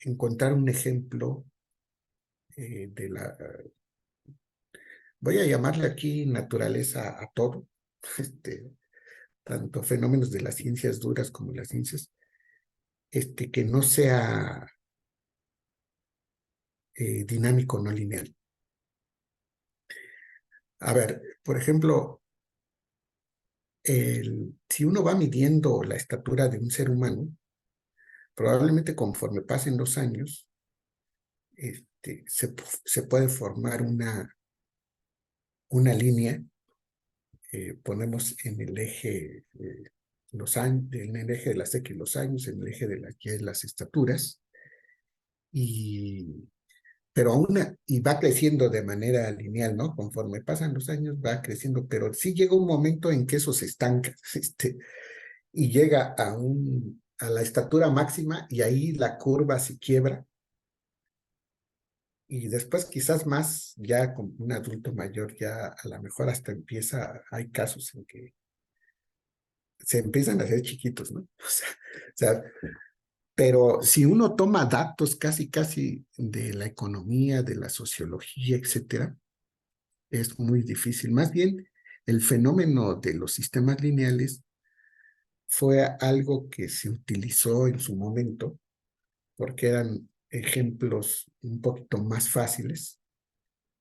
encontrar un ejemplo de la, voy a llamarle aquí naturaleza a todo, tanto fenómenos de las ciencias duras como las ciencias, que no sea dinámico, no lineal. A ver, por ejemplo, si uno va midiendo la estatura de un ser humano, probablemente conforme pasen los años, se puede formar una línea, ponemos en el eje los años, en el eje de las X los años, en el eje de las Y las estaturas, pero y va creciendo de manera lineal, ¿no? Conforme pasan los años va creciendo, pero sí llega un momento en que eso se estanca, y llega a la estatura máxima y ahí la curva se quiebra. Y después quizás más, ya como un adulto mayor, ya a lo mejor hasta hay casos en que se empiezan a hacer chiquitos, ¿no? O sea, pero si uno toma datos casi de la economía, de la sociología, etcétera, es muy difícil. Más bien, el fenómeno de los sistemas lineales fue algo que se utilizó en su momento porque eran ejemplos un poquito más fáciles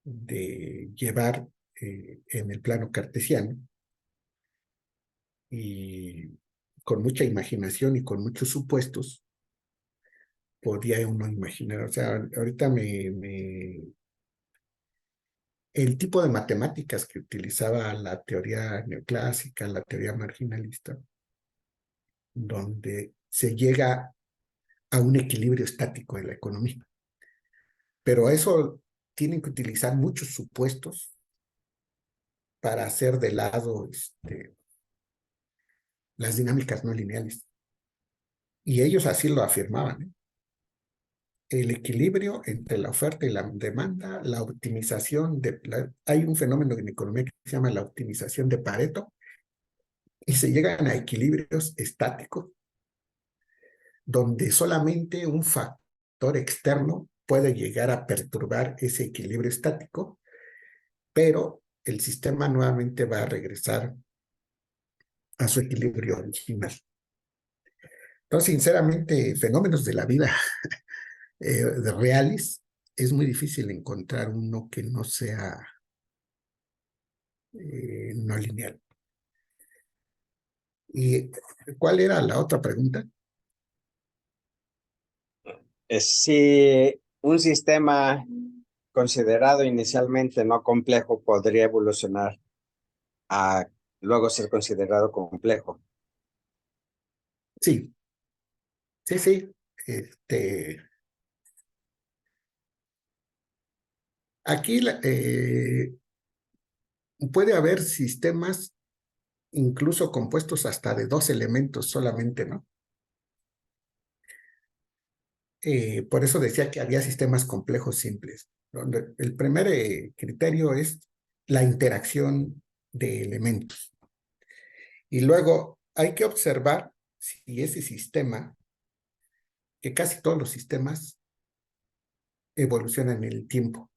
de llevar en el plano cartesiano y con mucha imaginación y con muchos supuestos podía uno imaginar. O sea, ahorita el tipo de matemáticas que utilizaba la teoría neoclásica, la teoría marginalista, donde se llega a un equilibrio estático de la economía. Pero eso tienen que utilizar muchos supuestos para hacer de lado las dinámicas no lineales. Y ellos así lo afirmaban, ¿eh? El equilibrio entre la oferta y la demanda, la optimización hay un fenómeno en economía que se llama la optimización de Pareto, y se llegan a equilibrios estáticos, donde solamente un factor externo puede llegar a perturbar ese equilibrio estático, pero el sistema nuevamente va a regresar a su equilibrio original. Entonces, sinceramente, fenómenos de la vida de reales, es muy difícil encontrar uno que no sea no lineal. ¿Y cuál era la otra pregunta? Si un sistema considerado inicialmente no complejo podría evolucionar a luego ser considerado complejo. Sí, sí, sí. Este, aquí puede haber sistemas incluso compuestos hasta de 2 elementos solamente, ¿no? Por eso decía que había sistemas complejos simples, donde el primer criterio es la interacción de elementos. Y luego hay que observar si ese sistema, que casi todos los sistemas evolucionan en el tiempo.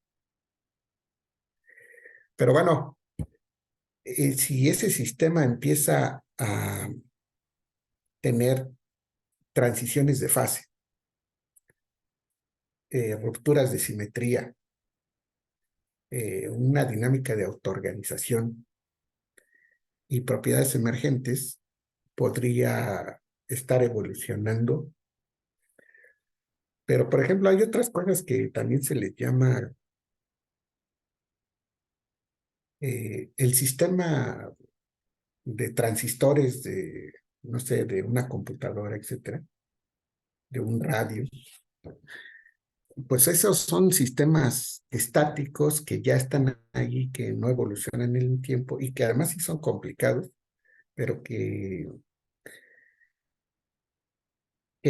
Pero bueno, si ese sistema empieza a tener transiciones de fase, rupturas de simetría, una dinámica de autoorganización y propiedades emergentes, podría estar evolucionando. Pero, por ejemplo, hay otras cosas que también se les llama el sistema de transistores de, no sé, de una computadora, etcétera, de un radio. Pues esos son sistemas estáticos que ya están ahí, que no evolucionan en el tiempo y que además sí son complicados, pero que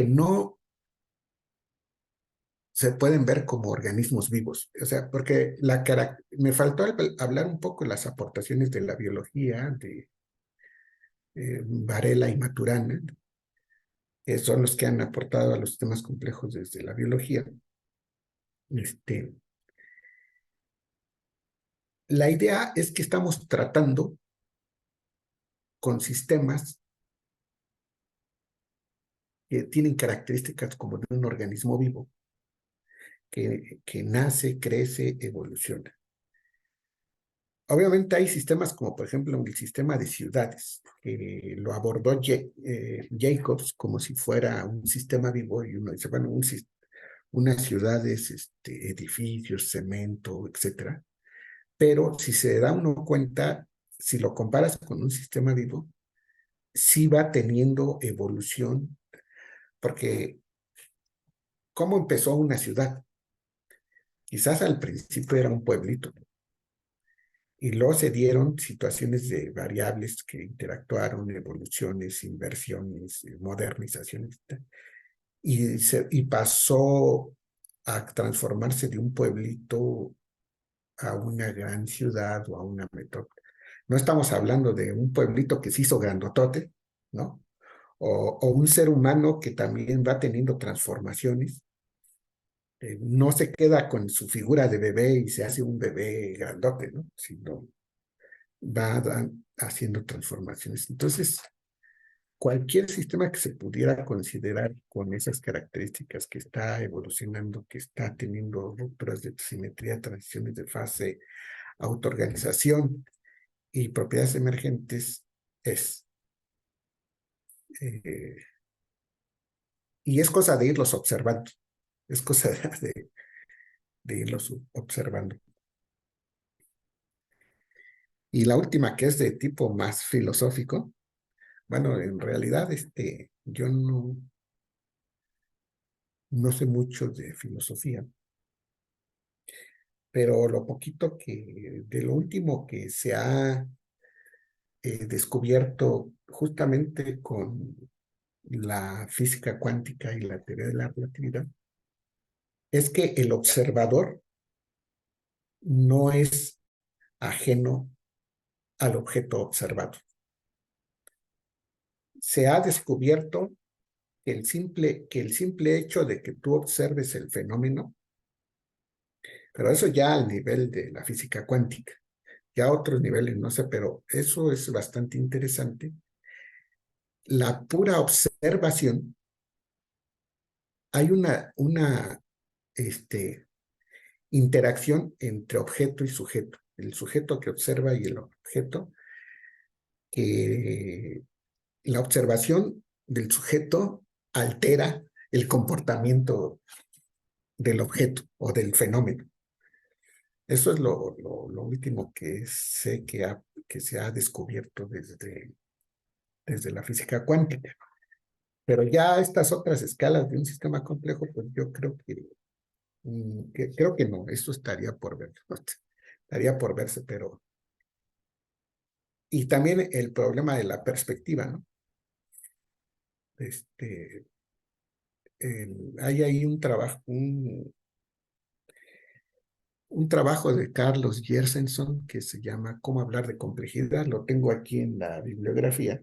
no se pueden ver como organismos vivos. O sea, porque me faltó hablar un poco de las aportaciones de la biología, de Varela y Maturana, que son los que han aportado a los sistemas complejos desde la biología. La idea es que estamos tratando con sistemas que tienen características como de un organismo vivo, que nace, crece, evoluciona. Obviamente hay sistemas como, por ejemplo, el sistema de ciudades, que lo abordó Jacobs como si fuera un sistema vivo, y uno dice, bueno, unas ciudades, edificios, cemento, etcétera. Pero si se da uno cuenta, si lo comparas con un sistema vivo, sí va teniendo evolución, porque ¿cómo empezó una ciudad? Quizás al principio era un pueblito, y luego se dieron situaciones de variables que interactuaron, evoluciones, inversiones, modernizaciones, y pasó a transformarse de un pueblito a una gran ciudad o a una metrópoli. No estamos hablando de un pueblito que se hizo grandotote, ¿no? O un ser humano que también va teniendo transformaciones. No se queda con su figura de bebé y se hace un bebé grandote, ¿no? Sino va haciendo transformaciones. Entonces, cualquier sistema que se pudiera considerar con esas características, que está evolucionando, que está teniendo rupturas de simetría, transiciones de fase, autoorganización y propiedades emergentes, es. Y es cosa de irlos observando, es cosa de irlos observando. Y la última, que es de tipo más filosófico, bueno, en realidad yo no sé mucho de filosofía, pero lo poquito de lo último que se ha descubierto justamente con la física cuántica y la teoría de la relatividad, es que el observador no es ajeno al objeto observado. Se ha descubierto que el simple hecho de que tú observes el fenómeno, pero eso ya al nivel de la física cuántica, ya a otros niveles no sé, pero eso es bastante interesante. La pura observación, hay una interacción entre objeto y sujeto, el sujeto que observa y el objeto, que la observación del sujeto altera el comportamiento del objeto o del fenómeno. Eso es lo último que sé que se ha descubierto desde la física cuántica. Pero ya estas otras escalas de un sistema complejo, pues yo creo que no, eso estaría por verse, pero Y también el problema de la perspectiva, ¿no? Hay ahí un trabajo de Carlos Jersenson que se llama Cómo hablar de complejidad. Lo tengo aquí en la bibliografía,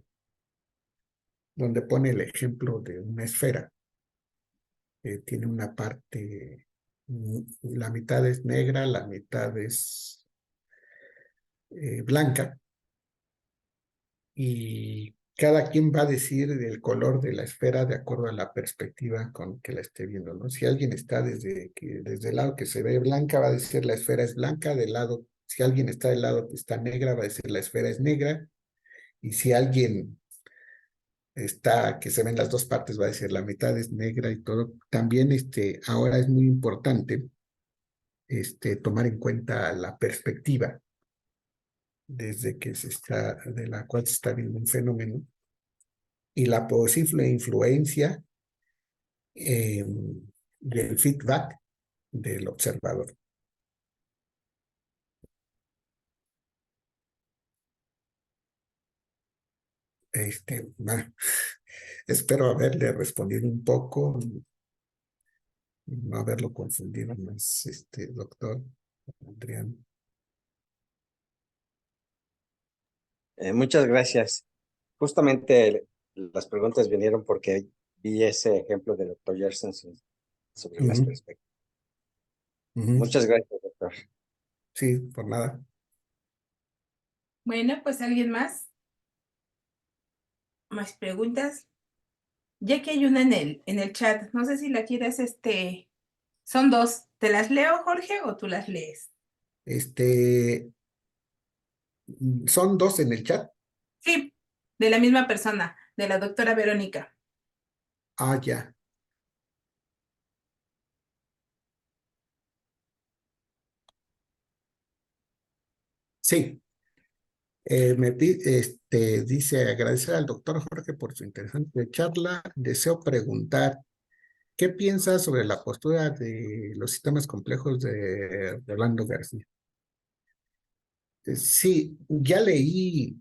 donde pone el ejemplo de una esfera. Tiene una parte, la mitad es negra, la mitad es blanca, y cada quien va a decir el color de la esfera de acuerdo a la perspectiva con que la esté viendo, ¿no? Si alguien está desde el lado que se ve blanca, va a decir la esfera es blanca, si alguien está del lado que está negra, va a decir la esfera es negra, y si alguien está que se ven las dos partes, va a decir la mitad es negra y todo. También ahora es muy importante tomar en cuenta la perspectiva de la cual se está viendo un fenómeno, y la posible influencia del feedback del observador. Bueno, espero haberle respondido un poco, no haberlo confundido más, doctor Adrián. Muchas gracias. Justamente las preguntas vinieron porque vi ese ejemplo del doctor Gerson sobre las Ujú, perspectivas. ujú. Muchas gracias, doctor. Sí, por nada. Bueno, pues alguien más. ¿Más preguntas? Ya que hay una en el chat, no sé si la quieres, son dos. ¿Te las leo, Jorge, o tú las lees? Son dos en el chat. Sí, de la misma persona, de la doctora Verónica. Ah, ya. Sí. Dice, agradecer al doctor Jorge por su interesante charla. Deseo preguntar, ¿qué piensa sobre la postura de los sistemas complejos de Rolando García? Sí, ya leí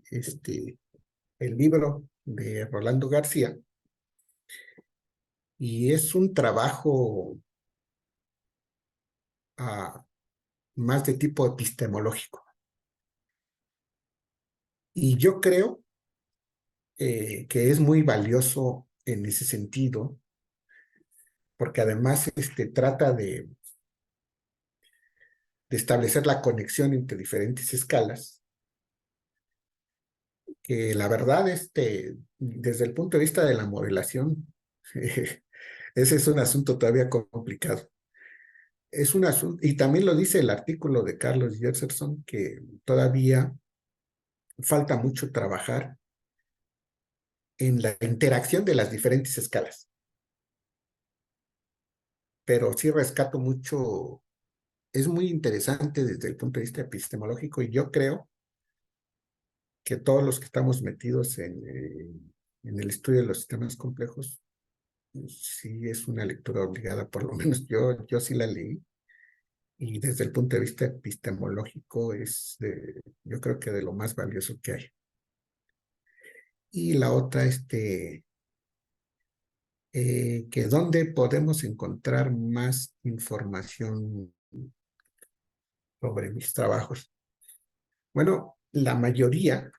el libro de Rolando García, y es un trabajo más de tipo epistemológico. Y yo creo que es muy valioso en ese sentido, porque además trata de establecer la conexión entre diferentes escalas, que la verdad, desde el punto de vista de la modelación, ese es un asunto todavía complicado. Es un asunto, y también lo dice el artículo de Carlos Jefferson, que todavía falta mucho trabajar en la interacción de las diferentes escalas. Pero sí rescato mucho, es muy interesante desde el punto de vista epistemológico, y yo creo que todos los que estamos metidos en el estudio de los sistemas complejos, sí es una lectura obligada. Por lo menos yo sí la leí, y desde el punto de vista epistemológico yo creo que de lo más valioso que hay. Y la otra, que dónde podemos encontrar más información sobre mis trabajos. Bueno, la mayoría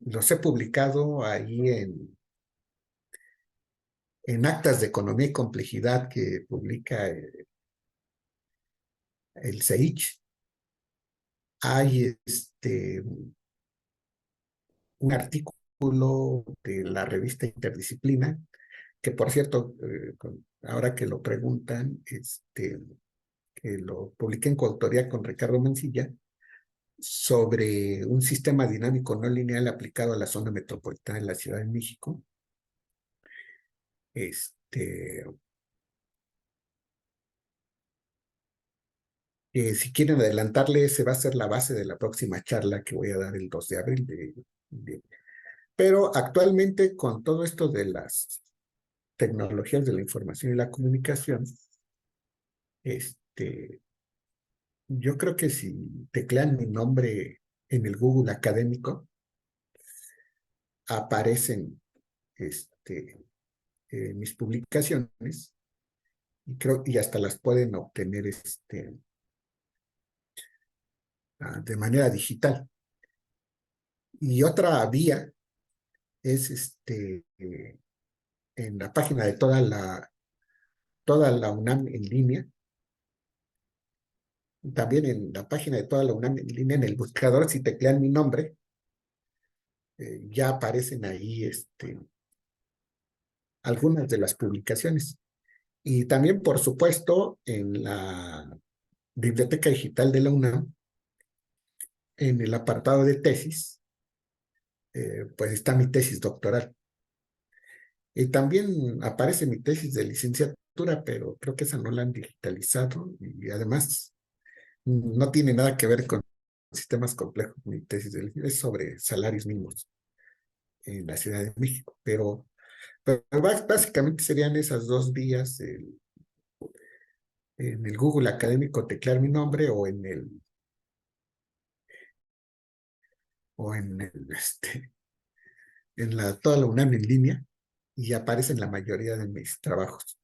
los he publicado ahí en Actas de Economía y Complejidad que publica el CEICH. Hay un artículo de la revista Interdisciplina, que por cierto, ahora que lo preguntan, que lo publiqué en coautoría con Ricardo Mancilla, sobre un sistema dinámico no lineal aplicado a la zona metropolitana de la Ciudad de México. Si quieren adelantarle, ese va a ser la base de la próxima charla que voy a dar el 2 de abril. Pero actualmente, con todo esto de las tecnologías de la información y la comunicación, Yo creo que si teclean mi nombre en el Google académico, aparecen mis publicaciones y hasta las pueden obtener de manera digital. Y otra vía es en la página de toda la UNAM en línea. También en la página de toda la UNAM en línea, en el buscador, si teclean mi nombre, ya aparecen ahí algunas de las publicaciones. Y también, por supuesto, en la Biblioteca Digital de la UNAM, en el apartado de tesis, pues está mi tesis doctoral. Y también aparece mi tesis de licenciatura, pero creo que esa no la han digitalizado y además no tiene nada que ver con sistemas complejos. Mi tesis es sobre salarios mínimos en la Ciudad de México, pero básicamente serían esas dos vías, en el Google académico teclear mi nombre o en toda la UNAM en línea y aparecen la mayoría de mis trabajos.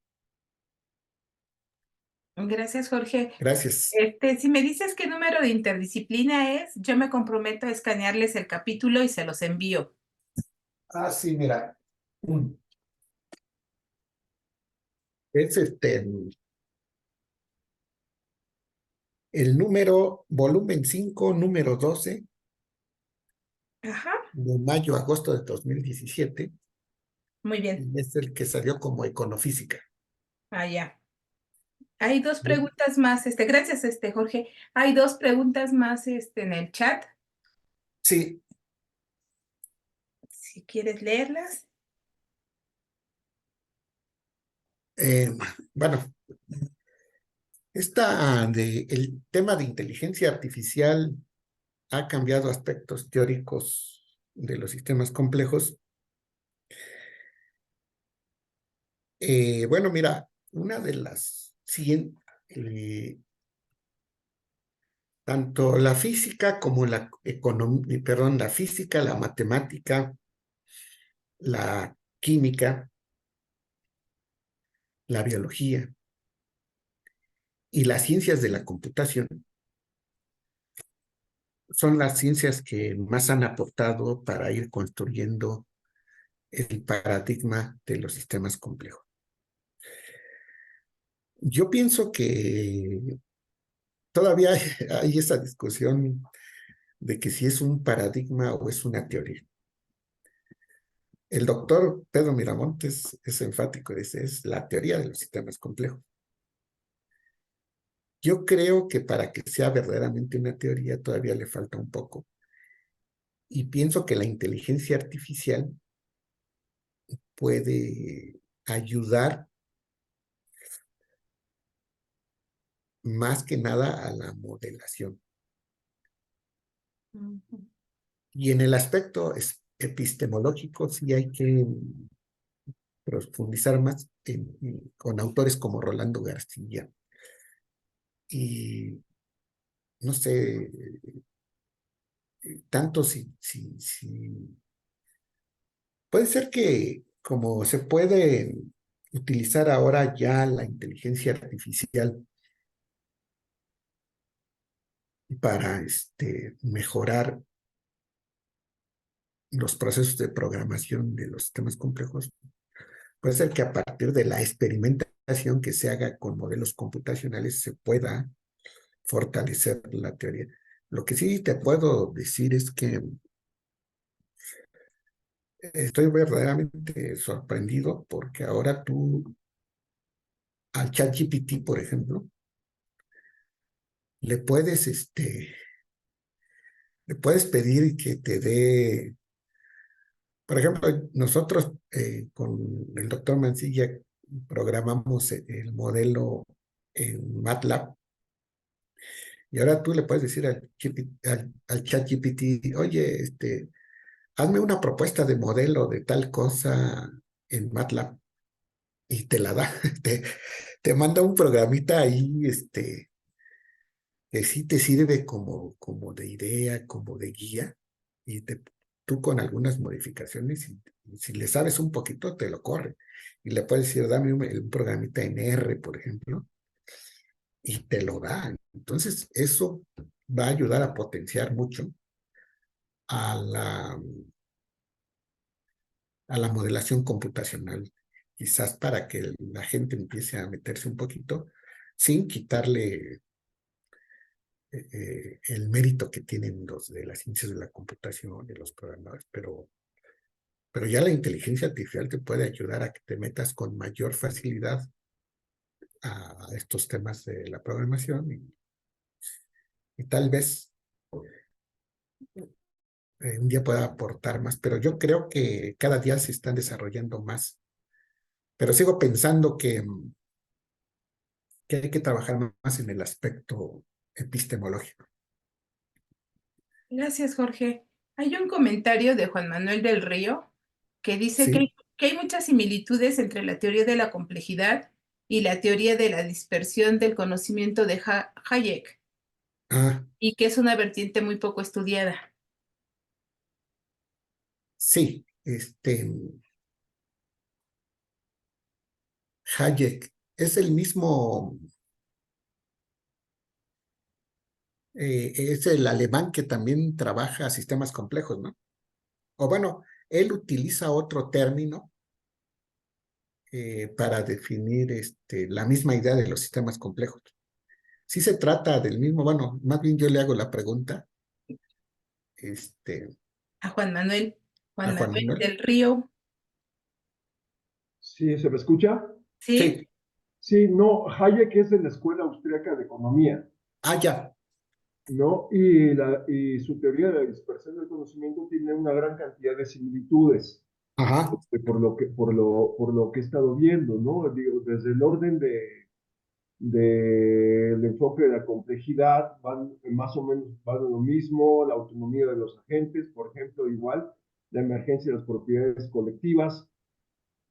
Gracias, Jorge. Gracias. Si me dices qué número de interdisciplina es, yo me comprometo a escanearles el capítulo y se los envío. Ah, sí, mira. Es el número, volumen 5, número 12, Ajá, de mayo-agosto de 2017, muy bien. y es el que salió como Econofísica. Ah, ya. Hay dos Bien. preguntas más, gracias, Jorge. Hay dos preguntas más, en el chat, Sí, si quieres leerlas. bueno, el tema de inteligencia artificial ha cambiado aspectos teóricos de los sistemas complejos. Bueno, mira, una de las tanto la física como la economía, perdón, la física, la matemática, la química, la biología y las ciencias de la computación son las ciencias que más han aportado para ir construyendo el paradigma de los sistemas complejos. Yo pienso que todavía hay esa discusión de que si es un paradigma o es una teoría. El doctor Pedro Miramontes es enfático, dice, es la teoría de los sistemas complejos. Yo creo que para que sea verdaderamente una teoría todavía le falta un poco. Y pienso que la inteligencia artificial puede ayudar más que nada a la modelación. Y en el aspecto epistemológico sí hay que profundizar más con autores como Rolando García. Y no sé, tanto puede ser que como se puede utilizar ahora ya la inteligencia artificial para mejorar los procesos de programación de los sistemas complejos, puede ser que a partir de la experimentación que se haga con modelos computacionales se pueda fortalecer la teoría. Lo que sí te puedo decir es que estoy verdaderamente sorprendido porque ahora tú al ChatGPT, por ejemplo, le puedes, le puedes pedir que te dé, por ejemplo, nosotros con el doctor Mancilla programamos el modelo en MATLAB y ahora tú le puedes decir al ChatGPT, oye, hazme una propuesta de modelo de tal cosa en MATLAB y te la da, te manda un programita ahí, que sí te sirve como de idea, como de guía, y tú con algunas modificaciones, si le sabes un poquito, te lo corre. Y le puedes decir, dame un programita en R, por ejemplo, y te lo da. Entonces, eso va a ayudar a potenciar mucho a la modelación computacional, quizás para que la gente empiece a meterse un poquito sin quitarle el mérito que tienen los de las ciencias de la computación, de los programadores, pero ya la inteligencia artificial te puede ayudar a que te metas con mayor facilidad a estos temas de la programación y tal vez un día pueda aportar más, pero yo creo que cada día se están desarrollando más, pero sigo pensando que hay que trabajar más en el aspecto epistemológico. Gracias, Jorge. Hay un comentario de Juan Manuel del Río que dice Sí, que hay muchas similitudes entre la teoría de la complejidad y la teoría de la dispersión del conocimiento de Hayek, ah, y que es una vertiente muy poco estudiada. sí, Hayek es el mismo, es el alemán que también trabaja sistemas complejos, ¿no? O bueno, él utiliza otro término para definir la misma idea de los sistemas complejos. Sí se trata del mismo, bueno, más bien yo le hago la pregunta este, A Juan Manuel, a Juan Juan Manuel Manuel. del Río, Sí, ¿se me escucha? ¿sí? Sí, Sí, no, Hayek es de la Escuela Austriaca de Economía, ya, ¿no? Y su teoría de la dispersión del conocimiento tiene una gran cantidad de similitudes, ajá, por lo que he estado viendo, ¿no? Digo, desde el orden del enfoque de la complejidad, van más o menos van a lo mismo, la autonomía de los agentes, por ejemplo, igual, la emergencia de las propiedades colectivas,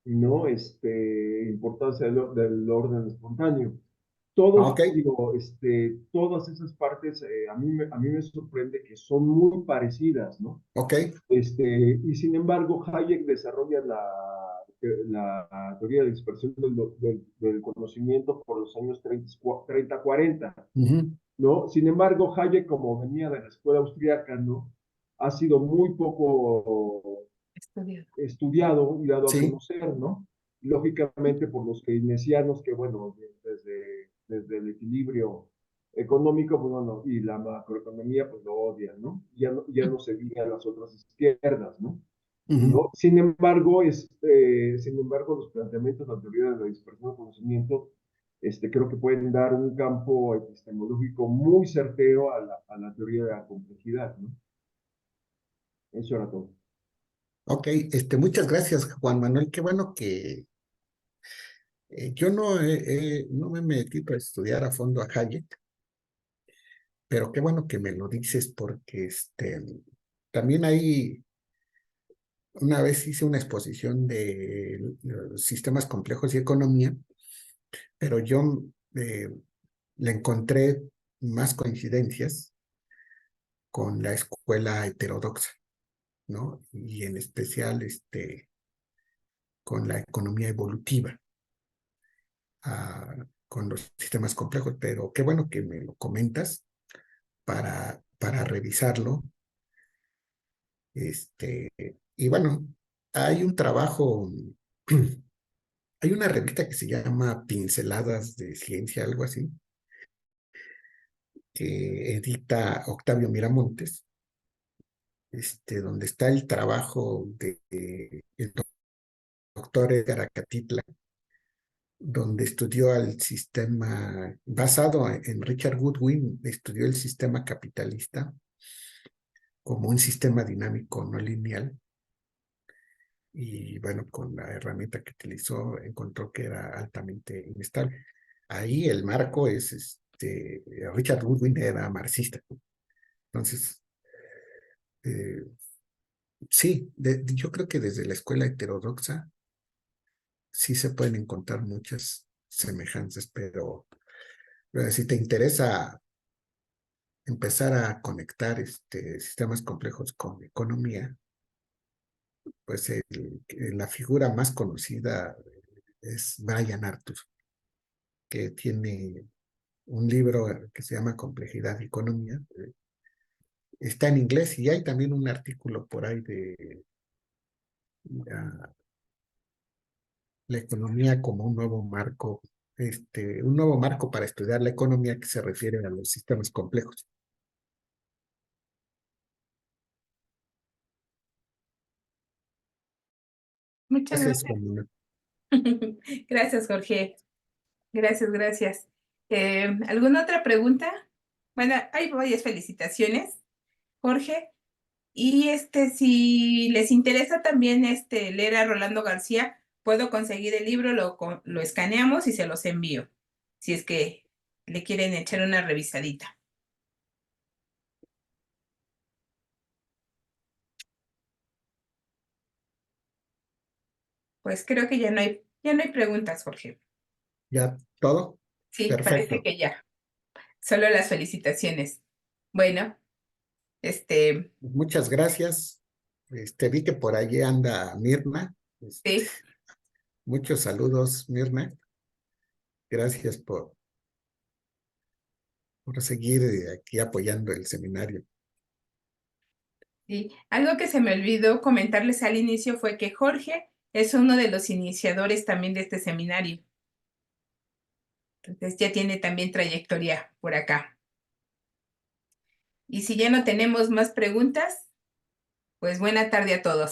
¿no? Importancia del orden espontáneo. ok, Digo, todas esas partes a mí me sorprende que son muy parecidas, ¿no? ok, Y sin embargo, Hayek desarrolla la teoría de la dispersión del conocimiento por los años 30-40, ujú, ¿no? Sin embargo, Hayek, como venía de la escuela austríaca, ¿no? Ha sido muy poco Estudiado. estudiado y dado a sí, conocer, ¿no? Lógicamente por los keynesianos que, bueno, desde el equilibrio económico, pues bueno, y la macroeconomía, pues lo odian, ¿no? Ya no seguían las otras izquierdas, ¿no? ujú, ¿No? Sin embargo, los planteamientos de la teoría de la dispersión del conocimiento, creo que pueden dar un campo epistemológico muy certero a la teoría de la complejidad, ¿no? Eso era todo. ok, muchas gracias, Juan Manuel, qué bueno que yo no me metí para estudiar a fondo a Hayek, pero qué bueno que me lo dices porque también hay, una vez hice una exposición de sistemas complejos y economía, pero yo le encontré más coincidencias con la escuela heterodoxa, ¿no? Y en especial con la economía evolutiva, con los sistemas complejos, pero qué bueno que me lo comentas para revisarlo. Y bueno, hay un trabajo, hay una revista que se llama Pinceladas de Ciencia, algo así, que edita Octavio Miramontes, donde está el trabajo el doctor Edgar Acatitla, donde estudió el sistema, basado en Richard Goodwin, estudió el sistema capitalista como un sistema dinámico no lineal. Y bueno, con la herramienta que utilizó, encontró que era altamente inestable. Ahí el marco es, Richard Goodwin era marxista. Entonces, eh, sí, yo creo que desde la escuela heterodoxa sí se pueden encontrar muchas semejanzas, pero si te interesa empezar a conectar sistemas complejos con economía, pues la figura más conocida es Brian Arthur, que tiene un libro que se llama Complejidad y Economía. Está en inglés y hay también un artículo por ahí de la economía como un nuevo marco para estudiar la economía que se refiere a los sistemas complejos. Muchas Gracias, gracias. Juanina. Gracias, Jorge. Gracias, gracias. ¿Alguna otra pregunta? Bueno, hay varias felicitaciones, Jorge. Y si les interesa también leer a Rolando García, puedo conseguir el libro, lo escaneamos y se los envío, si es que le quieren echar una revisadita. Pues creo que ya no hay preguntas, Jorge. ¿Ya todo? Sí, parece Perfecto. que ya. Solo las felicitaciones. Bueno, Muchas gracias. Vi que por allí anda Mirna. sí, Muchos saludos, Mirna. Gracias por seguir aquí apoyando el seminario. sí. Algo que se me olvidó comentarles al inicio fue que Jorge es uno de los iniciadores también de este seminario. Entonces ya tiene también trayectoria por acá. Y si ya no tenemos más preguntas, pues buena tarde a todos.